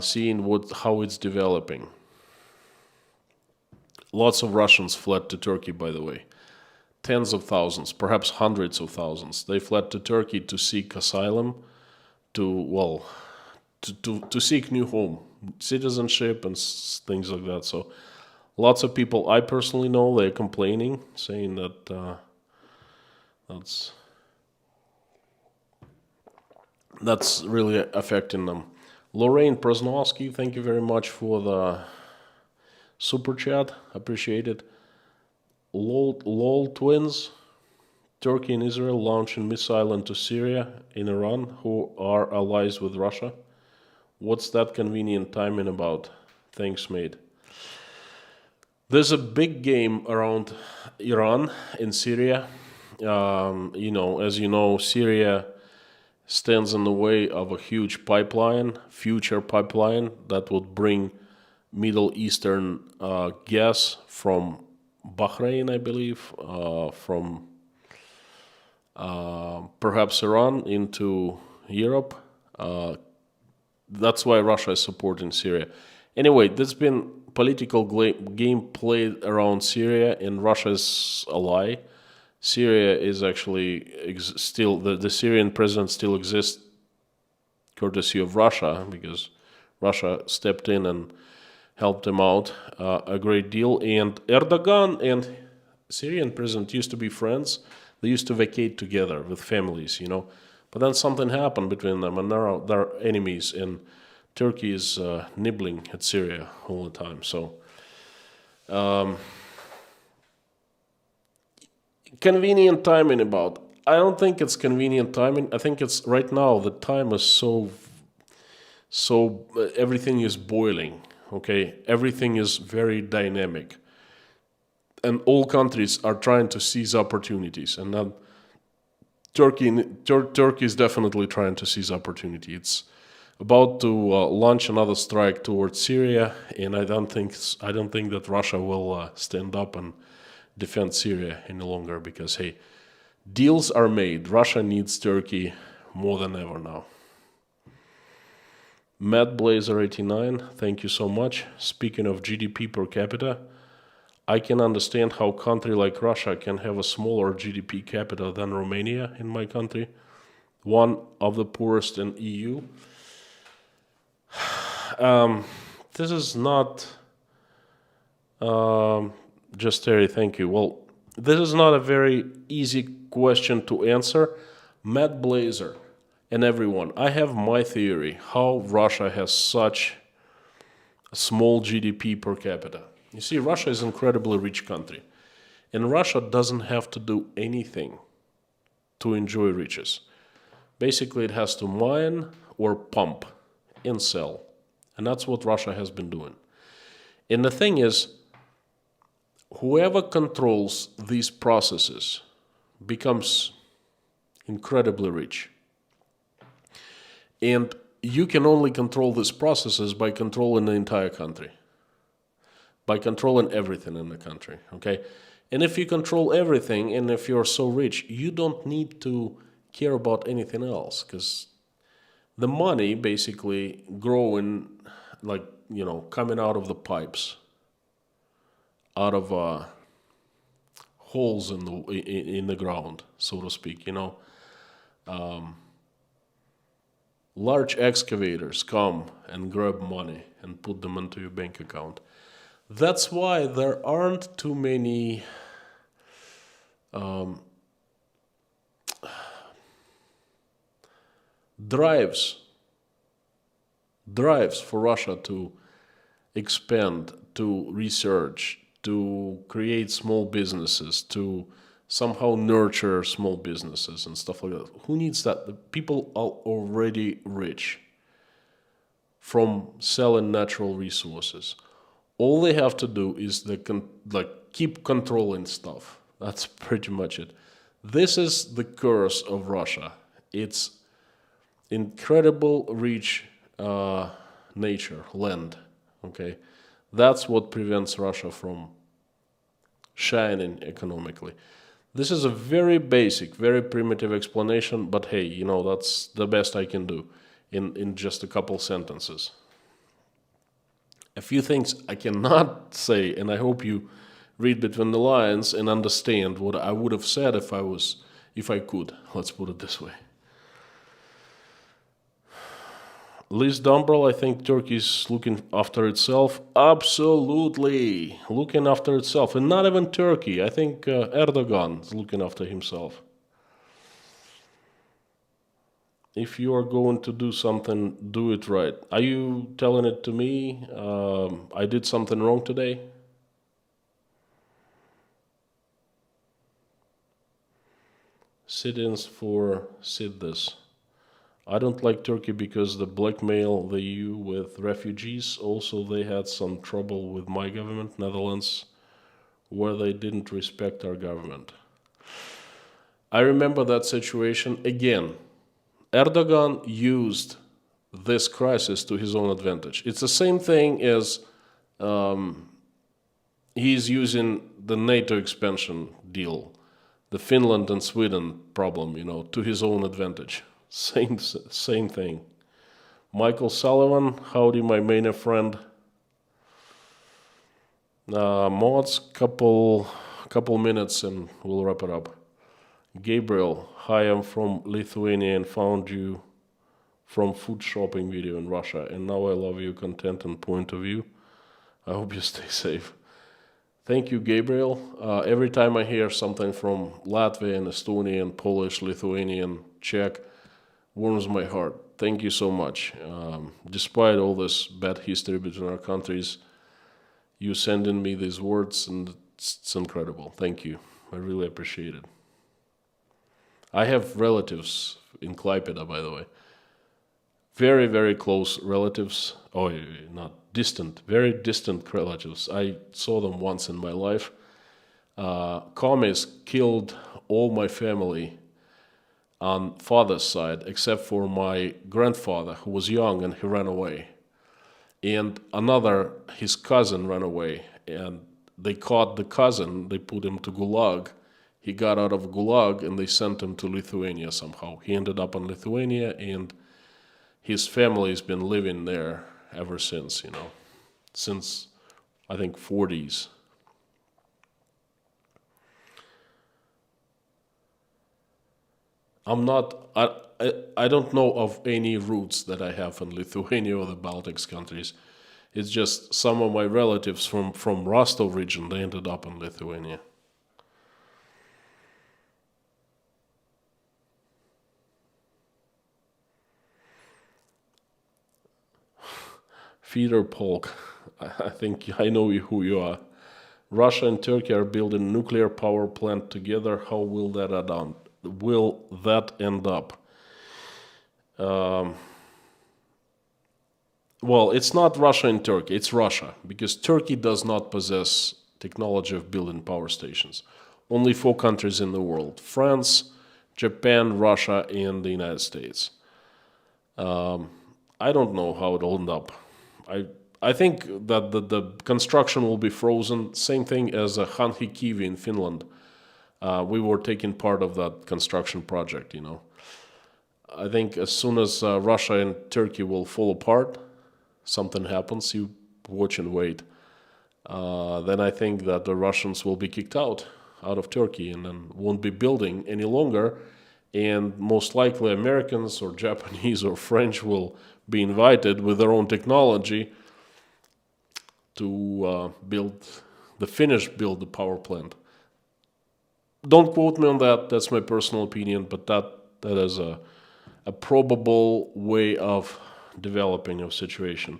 seeing how it's developing. Lots of Russians fled to Turkey, by the way. Tens of thousands, perhaps hundreds of thousands. They fled to Turkey to seek asylum, to seek new home, citizenship and things like that. So lots of people I personally know, they're complaining, saying that that's really affecting them. Lorraine Prosnowski, thank you very much for the super chat. Appreciate it. LOL twins, Turkey and Israel launching missile into Syria in Iran, who are allies with Russia. What's that convenient timing about? Thanks, mate. There's a big game around Iran in Syria. As you know, Syria stands in the way of a huge pipeline, future pipeline that would bring Middle Eastern gas from Bahrain, I believe, from perhaps Iran into Europe. That's why Russia is supporting Syria. Anyway, there's been political game played around Syria, and Russia's ally. Syria is actually still the Syrian president still exists courtesy of Russia, because Russia stepped in and helped him out a great deal. And Erdogan and Syrian president used to be friends. They used to vacate together with families, But then something happened between them, and now they're enemies. And Turkey is nibbling at Syria all the time. So, convenient timing about. I don't think it's convenient timing. I think it's right now. The time is so everything is boiling. Okay, everything is very dynamic, and all countries are trying to seize opportunities, and then Turkey is definitely trying to seize opportunity. It's about to launch another strike towards Syria, and I don't think that Russia will stand up and defend Syria any longer, because hey, deals are made. Russia needs Turkey more than ever now. Matt Blazer 89, thank you so much. Speaking of GDP per capita, I can understand how a country like Russia can have a smaller GDP capita than Romania in my country, one of the poorest in EU. This is not just Terry, thank you. Well, this is not a very easy question to answer. Matt Blazer and everyone, I have my theory how Russia has such a small GDP per capita. You see, Russia is an incredibly rich country, and Russia doesn't have to do anything to enjoy riches. Basically, it has to mine or pump and sell, and that's what Russia has been doing. And the thing is, whoever controls these processes becomes incredibly rich. And you can only control these processes by controlling the entire country, by controlling everything in the country, okay? And if you control everything, and if you're so rich, you don't need to care about anything else, because the money basically growing, like, coming out of the pipes, out of holes in the ground, so to speak, large excavators come and grab money and put them into your bank account. That's why there aren't too many drives for Russia to expand, to research, to create small businesses, to somehow nurture small businesses and stuff like that. Who needs that? The people are already rich from selling natural resources. All they have to do is keep controlling stuff. That's pretty much it. This is the curse of Russia. It's incredible rich nature, land. Okay, that's what prevents Russia from shining economically. This is a very basic, very primitive explanation, but hey, that's the best I can do in just a couple sentences. A few things I cannot say, and I hope you read between the lines and understand what I would have said if I could. Let's put it this way. Liz Dumbrell, I think Turkey is looking after itself. Absolutely, looking after itself. And not even Turkey. I think Erdogan is looking after himself. If you are going to do something, do it right. Are you telling it to me? I did something wrong today? Sit-ins for this. I don't like Turkey because they blackmail the EU with refugees. Also, they had some trouble with my government, Netherlands, where they didn't respect our government. I remember that situation again. Erdogan used this crisis to his own advantage. It's the same thing as he's using the NATO expansion deal, the Finland and Sweden problem, to his own advantage. Same thing. Michael Sullivan, howdy, my main friend. Mods, couple minutes and we'll wrap it up. Gabriel, hi, I'm from Lithuania and found you from food shopping video in Russia, and now I love your content and point of view. I hope you stay safe. Thank you, Gabriel. Every time I hear something from Latvian, Estonian, Polish, Lithuanian, Czech, warms my heart. Thank you so much. Despite all this bad history between our countries, you sending me these words, and it's incredible. Thank you. I really appreciate it. I have relatives in Klaipėda, by the way. Very, very close relatives. Oh, not distant, very distant relatives. I saw them once in my life. Commies killed all my family on father's side, except for my grandfather, who was young and he ran away. And his cousin ran away, and they caught the cousin, they put him to Gulag. He got out of Gulag and they sent him to Lithuania somehow. He ended up in Lithuania, and his family's been living there ever since, since I think 40s. I don't know of any roots that I have in Lithuania or the Baltics countries. It's just some of my relatives from Rostov region, they ended up in Lithuania. Feeder Polk, I think I know who you are. Russia and Turkey are building nuclear power plant together. How will that end up? Well, it's not Russia and Turkey, it's Russia, because Turkey does not possess technology of building power stations. Only 4 countries in the world: France, Japan, Russia, and the United States. I don't know how it'll end up. I think that the construction will be frozen. Same thing as Hanhikivi in Finland. We were taking part of that construction project, I think as soon as Russia and Turkey will fall apart, something happens, you watch and wait. Then I think that the Russians will be kicked out of Turkey and then won't be building any longer. And most likely Americans or Japanese or French will be invited with their own technology to build the power plant. Don't quote me on that, that's my personal opinion, but that is a probable way of developing a situation.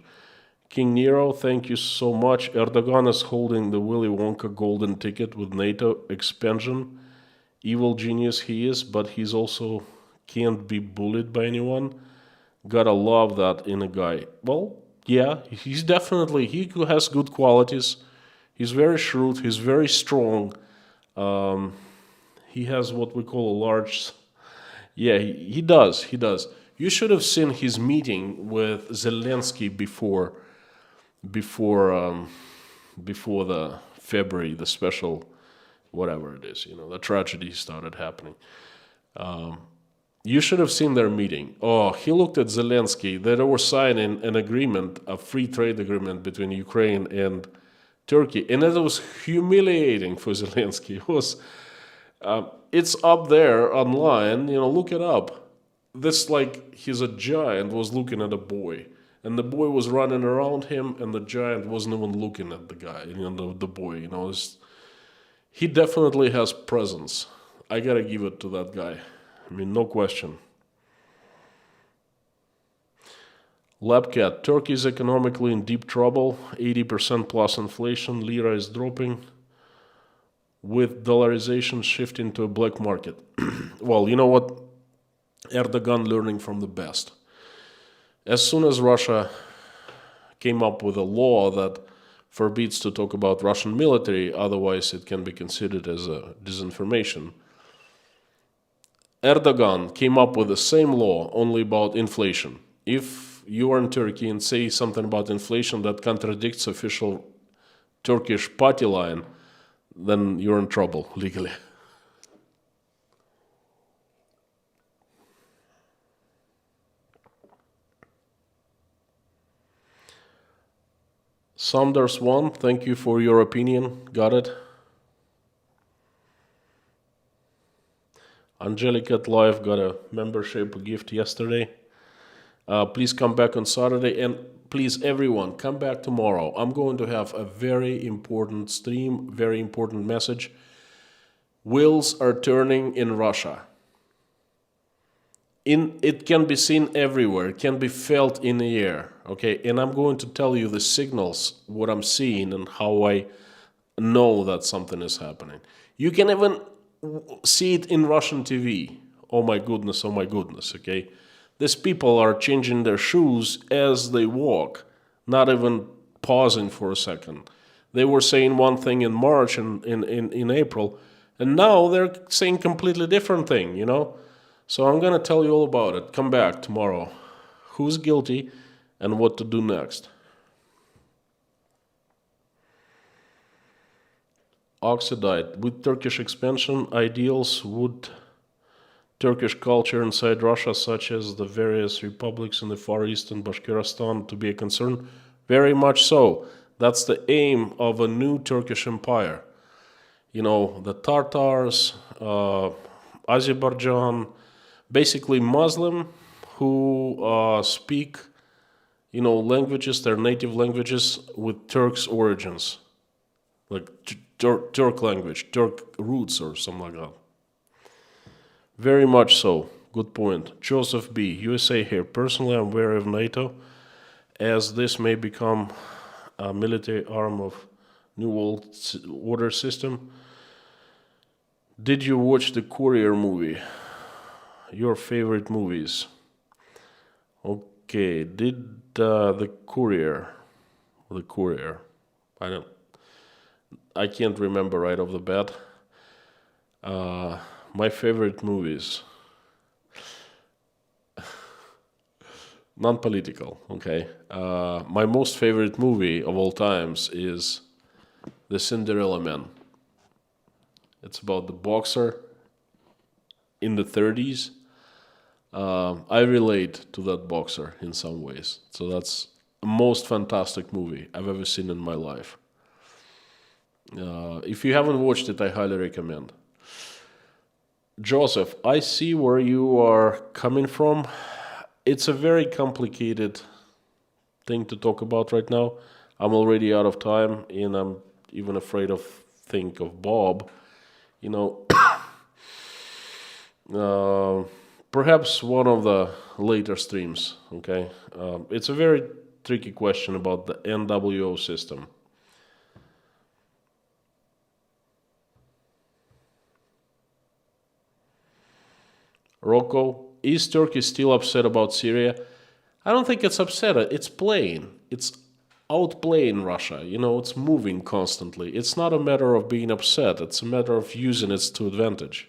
King Nero, thank you so much. Erdogan is holding the Willy Wonka golden ticket with NATO expansion. Evil genius he is, but he's also can't be bullied by anyone. Gotta love that in a guy. Well, yeah, he has good qualities. He's very shrewd, he's very strong. He has what we call a large... Yeah, he does. You should have seen his meeting with Zelensky before the February, the special, whatever it is, the tragedy started happening. You should have seen their meeting. Oh, he looked at Zelensky. They were signing an agreement, a free trade agreement between Ukraine and Turkey, and it was humiliating for Zelensky. It was, it's up there online. Look it up. This he's a giant was looking at a boy, and the boy was running around him, and the giant wasn't even looking at the guy. The boy. He definitely has presence. I gotta give it to that guy. No question. Labcat, Turkey is economically in deep trouble, 80% plus inflation, lira is dropping. with dollarization shifting to a black market. Well, you know what? Erdogan learning from the best. As soon as Russia came up with a law that forbids to talk about Russian military, otherwise it can be considered as a disinformation, Erdogan came up with the same law, only about inflation. If you are in Turkey and say something about inflation that contradicts official Turkish party line, then you're in trouble legally. Saunders 1, thank you for your opinion. Got it. Angelica at Live got a membership gift yesterday. Please come back on Saturday, and please, everyone, come back tomorrow. I'm going to have a very important stream, very important message. Wheels are turning in Russia. It can be seen everywhere. It can be felt in the air. Okay, and I'm going to tell you the signals, what I'm seeing, and how I know that something is happening. You can even see it in Russian TV. Oh my goodness, okay? These people are changing their shoes as they walk, not even pausing for a second. They were saying one thing in March and in April, and now they're saying completely different thing, you know? So I'm going to tell you all about it. Come back tomorrow. Who's guilty and what to do next. Oxidite. With Turkish expansion ideals, would Turkish culture inside Russia, such as the various republics in the Far East and Bashkortostan, to be a concern? Very much so. That's the aim of a new Turkish empire. You know, the Tartars, Azerbaijan, basically Muslim who speak, you know, languages, their native languages with Turk's origins. Like Turk language, Turk roots or something like that. Very much so. Good point. Joseph B. USA here. Personally, I'm wary of NATO, as this may become a military arm of New World Order system. Did you watch the Courier movie? Your favorite movies? Okay. Did the Courier? I can't remember right off the bat. My favorite movies. Non-political, okay. My most favorite movie of all times is The Cinderella Man. It's about the boxer in the 30s. I relate to that boxer in some ways. So that's the most fantastic movie I've ever seen in my life. If you haven't watched it, I highly recommend. Joseph, I see where you are coming from. It's a very complicated thing to talk about right now. I'm already out of time, and I'm even afraid of think of Bob. You know, perhaps one of the later streams. Okay, it's a very tricky question about the NWO system. Rocco, is Turkey still upset about Syria? I don't think it's upset. It's playing. It's outplaying Russia. You know, it's moving constantly. It's not a matter of being upset. It's a matter of using it to advantage.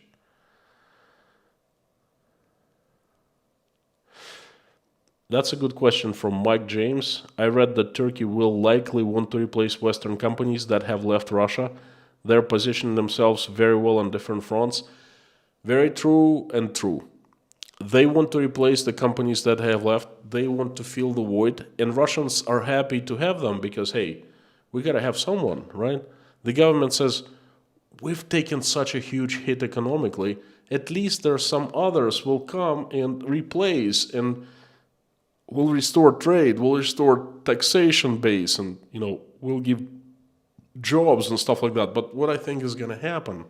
That's a good question from Mike James. I read that Turkey will likely want to replace Western companies that have left Russia. They're positioning themselves very well on different fronts. Very true and true. They want to replace the companies that have left. They want to fill the void. And Russians are happy to have them because, hey, we got to have someone, right? The government says, we've taken such a huge hit economically. At least there are some others will come and replace and will restore trade, will restore taxation base, and, you know, will give jobs and stuff like that. But what I think is going to happen,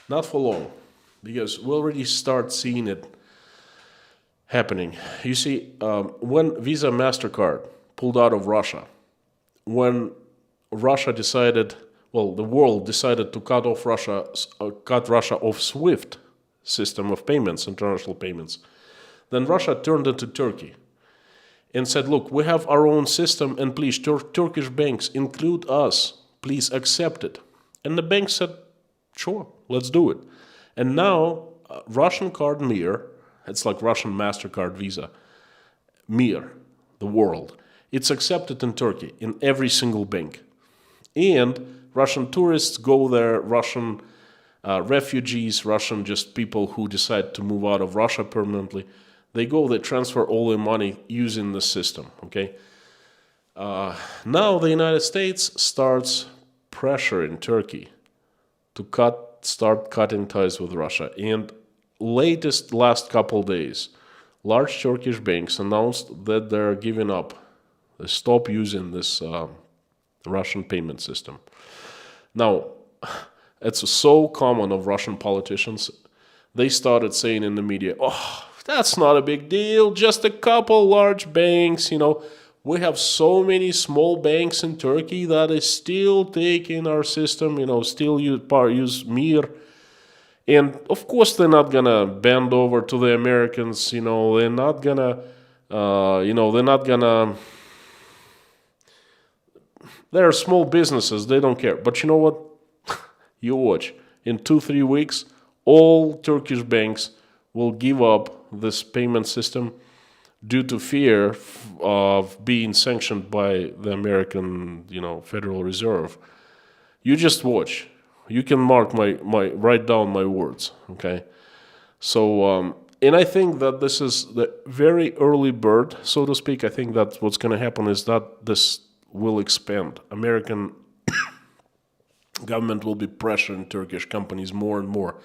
not for long, because we already start seeing it happening. You see, when Visa, MasterCard pulled out of Russia, when Russia decided, well, the world decided to cut Russia off SWIFT system of payments, international payments. Then Russia turned into Turkey and said, look, we have our own system, and please, Turkish banks, include us. Please accept it. And the bank said, sure, let's do it. And now, Russian card Mir, it's like Russian MasterCard Visa, Mir, the world, it's accepted in Turkey, in every single bank. And Russian tourists go there, Russian refugees, Russian just people who decide to move out of Russia permanently, they go, they transfer all their money using the system, okay? Now the United States starts pressuring Turkey to start cutting ties with Russia. And last couple days, large Turkish banks announced that they're giving up. They stop using this Russian payment system. Now, it's so common of Russian politicians. They started saying in the media, oh, that's not a big deal, just a couple large banks, We have so many small banks in Turkey that is still taking our system, still use Mir. And of course they're not gonna bend over to the Americans, they're not gonna, they're small businesses, they don't care. But you know what? You watch. In 2-3 weeks, all Turkish banks will give up this payment system due to fear of being sanctioned by the American, Federal Reserve. You just watch. You can write down my words, okay? So, and I think that this is the very early bird, so to speak. I think that what's going to happen is that this will expand. American government will be pressuring Turkish companies more and more,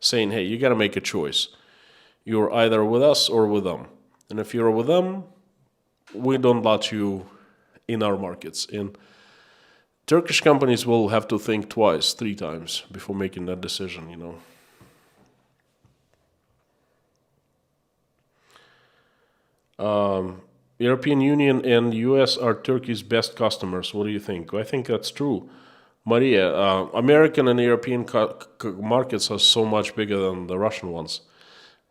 saying, hey, you got to make a choice. You're either with us or with them. And if you're with them, we don't let you in our markets. And Turkish companies will have to think twice, 3 times before making that decision, European Union and US are Turkey's best customers. What do you think? I think that's true. Maria, American and European markets are so much bigger than the Russian ones.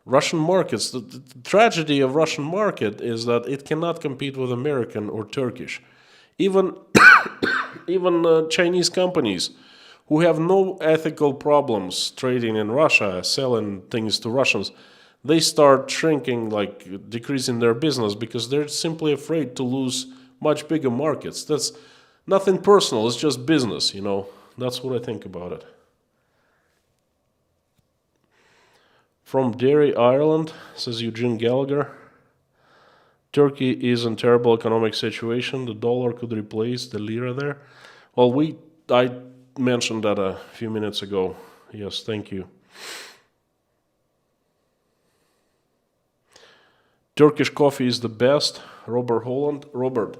Russian markets, the tragedy of Russian market is that it cannot compete with American or Turkish. Even Chinese companies who have no ethical problems trading in Russia, selling things to Russians, they start shrinking, like decreasing their business because they're simply afraid to lose much bigger markets. That's nothing personal, it's just business, That's what I think about it. From Derry, Ireland, says Eugene Gallagher, Turkey is in terrible economic situation. The dollar could replace the lira there. Well, I mentioned that a few minutes ago. Yes, thank you. Turkish coffee is the best. Robert Holland. Robert,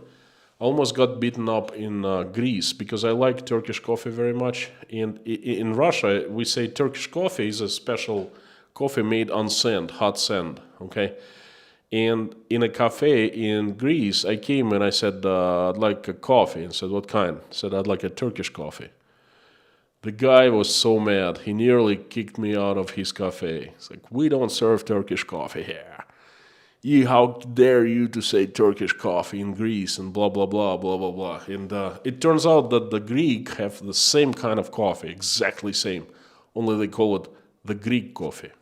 almost got beaten up in Greece because I like Turkish coffee very much. And in Russia, we say Turkish coffee is a special coffee made on sand, hot sand, okay? And in a cafe in Greece, I came and I said, I'd like a coffee. And said, what kind? I said, I'd like a Turkish coffee. The guy was so mad, he nearly kicked me out of his cafe. It's like, we don't serve Turkish coffee here. How dare you to say Turkish coffee in Greece and blah, blah, blah, blah, blah, blah. And it turns out that the Greek have the same kind of coffee, exactly same. Only they call it the Greek coffee.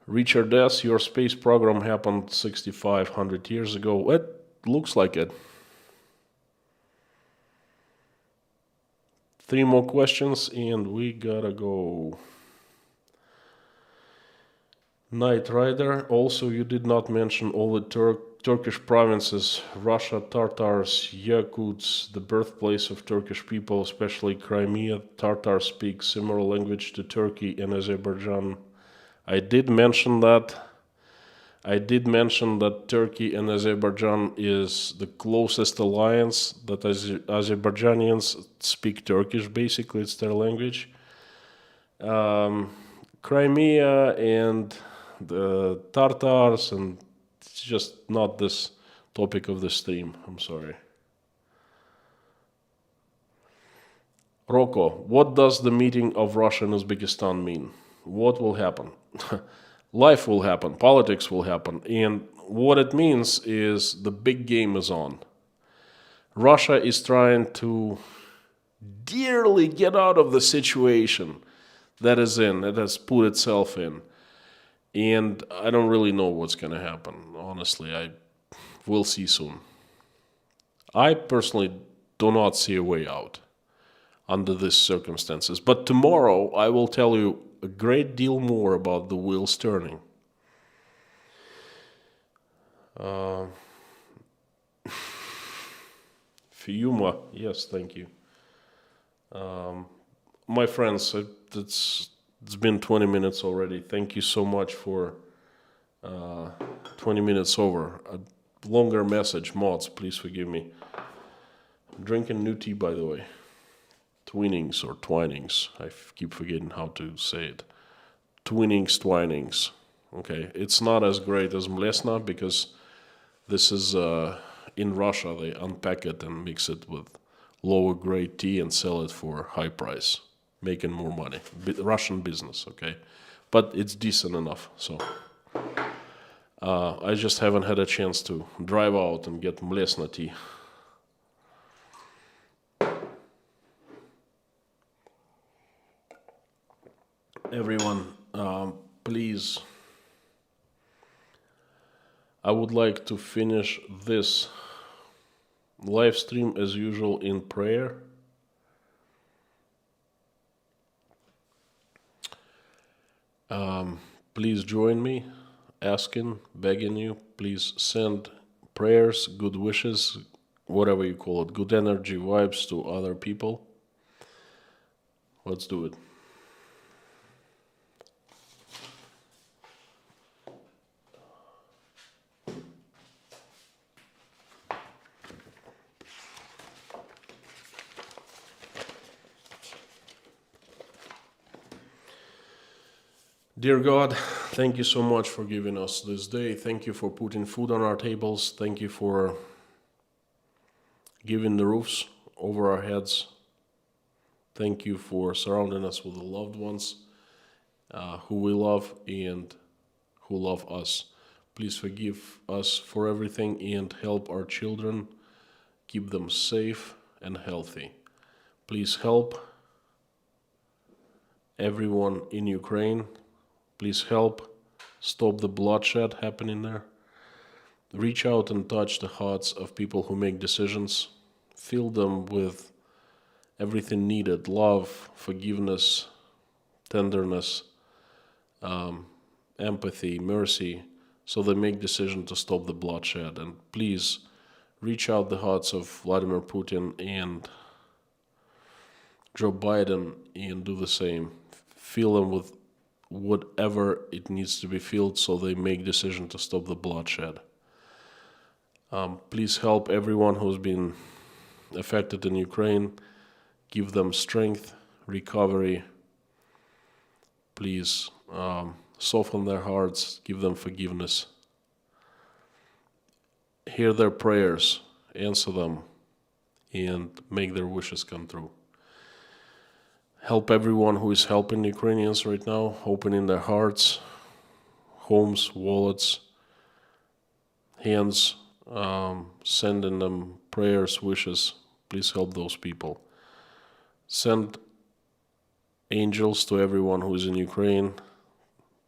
Richard S., your space program happened 6,500 years ago. It looks like it. 3 more questions and we gotta go. Knight Rider, also you did not mention all the Turkish provinces, Russia, Tartars, Yakuts, the birthplace of Turkish people, especially Crimea. Tartars speak similar language to Turkey and Azerbaijan. I did mention that Turkey and Azerbaijan is the closest alliance, that Azerbaijanians speak Turkish, basically it's their language. Crimea and the Tartars, and it's just not this topic of the stream. I'm sorry. Rocco, what does the meeting of Russia and Uzbekistan mean? What will happen? Life will happen, politics will happen, and what it means is the big game is on. Russia is trying to dearly get out of the situation that is in, it has put itself in. And I don't really know what's going to happen. Honestly, we'll see soon. I personally do not see a way out under these circumstances. But tomorrow I will tell you a great deal more about the wheels turning. Fiuma, yes, thank you. My friends, it's been 20 minutes already. Thank you so much for 20 minutes over. A longer message, mods, please forgive me. I'm drinking new tea, by the way. Twinings or twinings. I keep forgetting how to say it. Twinings. Okay, it's not as great as mlesna because this is in Russia. They unpack it and mix it with lower grade tea and sell it for high price, making more money. Russian business, okay, but it's decent enough. So I just haven't had a chance to drive out and get mlesna tea. Everyone, please, I would like to finish this live stream as usual in prayer. Please join me, asking, begging you, please send prayers, good wishes, whatever you call it, good energy, vibes to other people. Let's do it. Dear God, thank you so much for giving us this day. Thank you for putting food on our tables. Thank you for giving the roofs over our heads. Thank you for surrounding us with the loved ones who we love and who love us. Please forgive us for everything and help our children. Keep them safe and healthy. Please help everyone in Ukraine. Please help stop the bloodshed happening there. Reach out and touch the hearts of people who make decisions. Fill them with everything needed: love, forgiveness, tenderness, empathy, mercy, so they make decisions to stop the bloodshed. And please reach out the hearts of Vladimir Putin and Joe Biden and do the same. Fill them with whatever it needs to be filled so they make decision to stop the bloodshed. Please help everyone who's been affected in Ukraine. Give them strength, recovery. Please soften their hearts, give them forgiveness. Hear their prayers, answer them, and make their wishes come true. Help everyone who is helping Ukrainians right now, opening their hearts, homes, wallets, hands, sending them prayers, wishes. Please help those people. Send angels to everyone who is in Ukraine.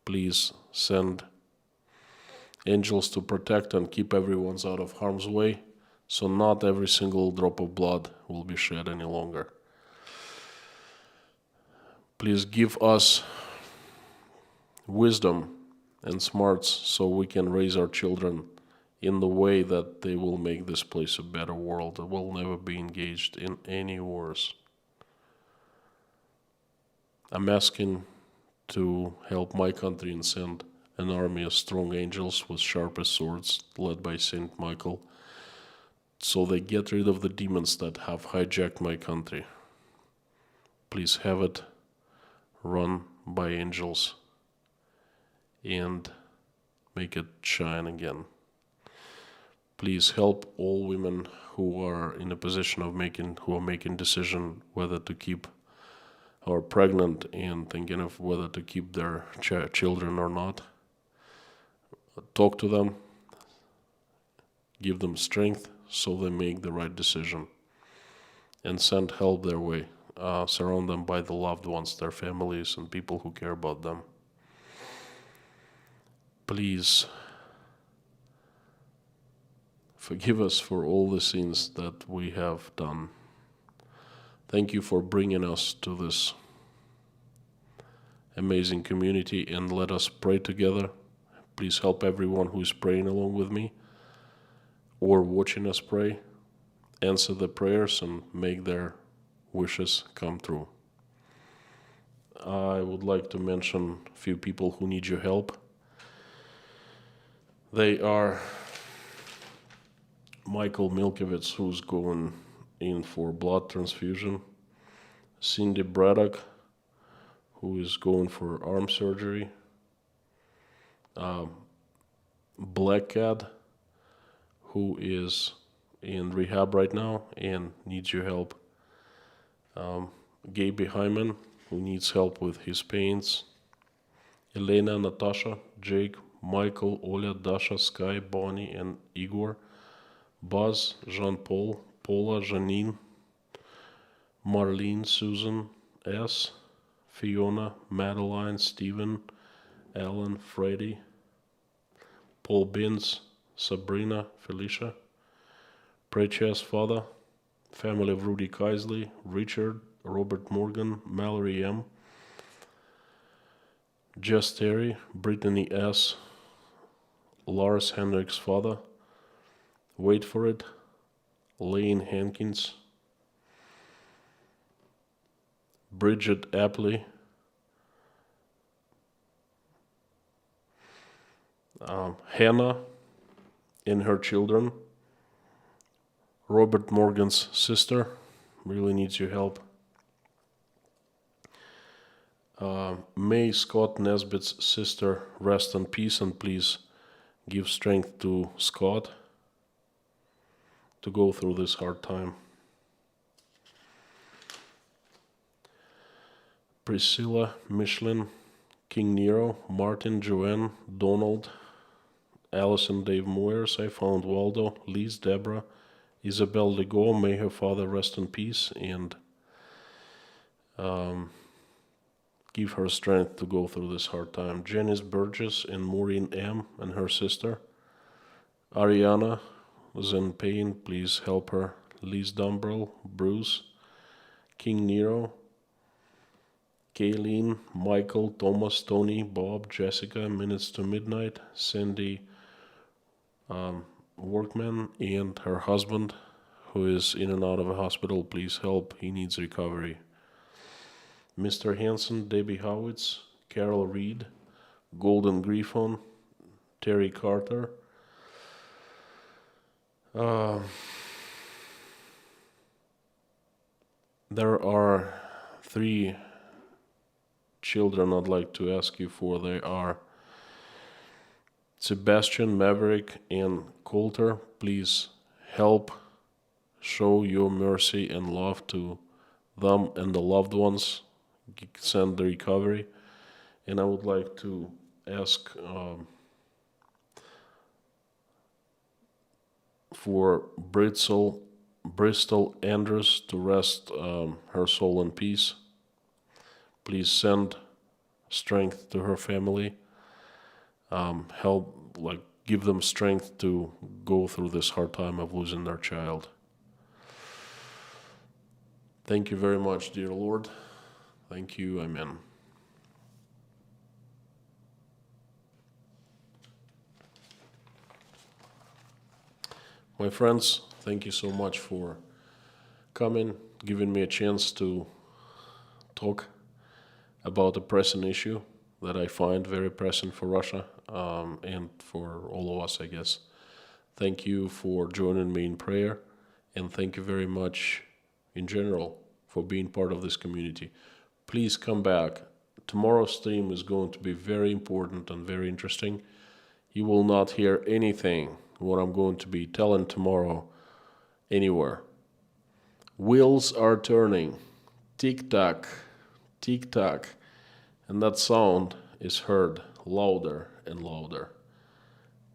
Please send angels to protect and keep everyone out of harm's way, so not every single drop of blood will be shed any longer. Please give us wisdom and smarts so we can raise our children in the way that they will make this place a better world, that will never be engaged in any wars. I'm asking to help my country and send an army of strong angels with sharpest swords led by Saint Michael, so they get rid of the demons that have hijacked my country. Please have it run by angels and make it shine again. Please help all women who are in a position of making decision whether to keep or pregnant and thinking of whether to keep their children or not. Talk to them, give them strength so they make the right decision, and send help their way. Surround them by the loved ones, their families, and people who care about them. Please forgive us for all the sins that we have done. Thank you for bringing us to this amazing community, and let us pray together. Please help everyone who is praying along with me or watching us pray. Answer the prayers and make their wishes come true. I would like to mention a few people who need your help. They are Michael Milkovich, who's going in for blood transfusion, Cindy Braddock, who is going for arm surgery, Black Cat, who is in rehab right now and needs your help, Gaby Hyman, who needs help with his pains, Elena, Natasha, Jake, Michael, Oля, Dasha, Sky, Bonnie, and Igor, Buzz, Jean-Paul, Paula, Janine, Marlene, Susan, S., Fiona, Madeline, Stephen, Alan, Freddie, Paul Binns, Sabrina, Felicia, Precious Father, family of Rudy Kaisley, Richard, Robert Morgan, Mallory M., Jess Terry, Brittany S., Lars Hendricks' father, Wait for it, Lane Hankins, Bridget Apley, Hannah and her children, Robert Morgan's sister, really needs your help, May Scott Nesbitt's sister, rest in peace, and please give strength to Scott to go through this hard time. Priscilla, Michelin, King Nero, Martin, Joanne, Donald, Allison, Dave Moyers, I found Waldo, Liz, Deborah, Isabel Legault, may her father rest in peace, and give her strength to go through this hard time. Janice Burgess and Maureen M. and her sister. Ariana was in pain, please help her. Liz Dumbrell, Bruce, King Nero, Kayleen, Michael, Thomas, Tony, Bob, Jessica, Minutes to Midnight, Cindy Workman, and her husband, who is in and out of a hospital. Please help, he needs recovery. Mr. Hanson, Debbie Howitz, Carol Reed, Golden Griffon, Terry Carter, there are 3 children I'd like to ask you for. They are Sebastian, Maverick, and Coulter. Please help show your mercy and love to them and the loved ones. Send the recovery. And I would like to ask for Bristol Andrews to rest her soul in peace. Please send strength to her family. Help, give them strength to go through this hard time of losing their child. Thank you very much, dear Lord. Thank you. Amen. My friends, thank you so much for coming, giving me a chance to talk about a pressing issue that I find very pressing for Russia and for all of us, I guess. Thank you for joining me in prayer, and thank you very much in general for being part of this community. Please come back. Tomorrow's stream is going to be very important and very interesting. You will not hear anything what I'm going to be telling tomorrow anywhere. Wheels are turning. Tick-tock, tick-tock. And that sound is heard louder and louder.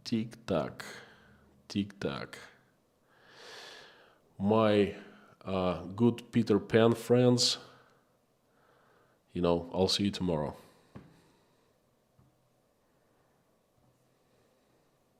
Tick-tock, tick-tock. My good Peter Pan friends, I'll see you tomorrow.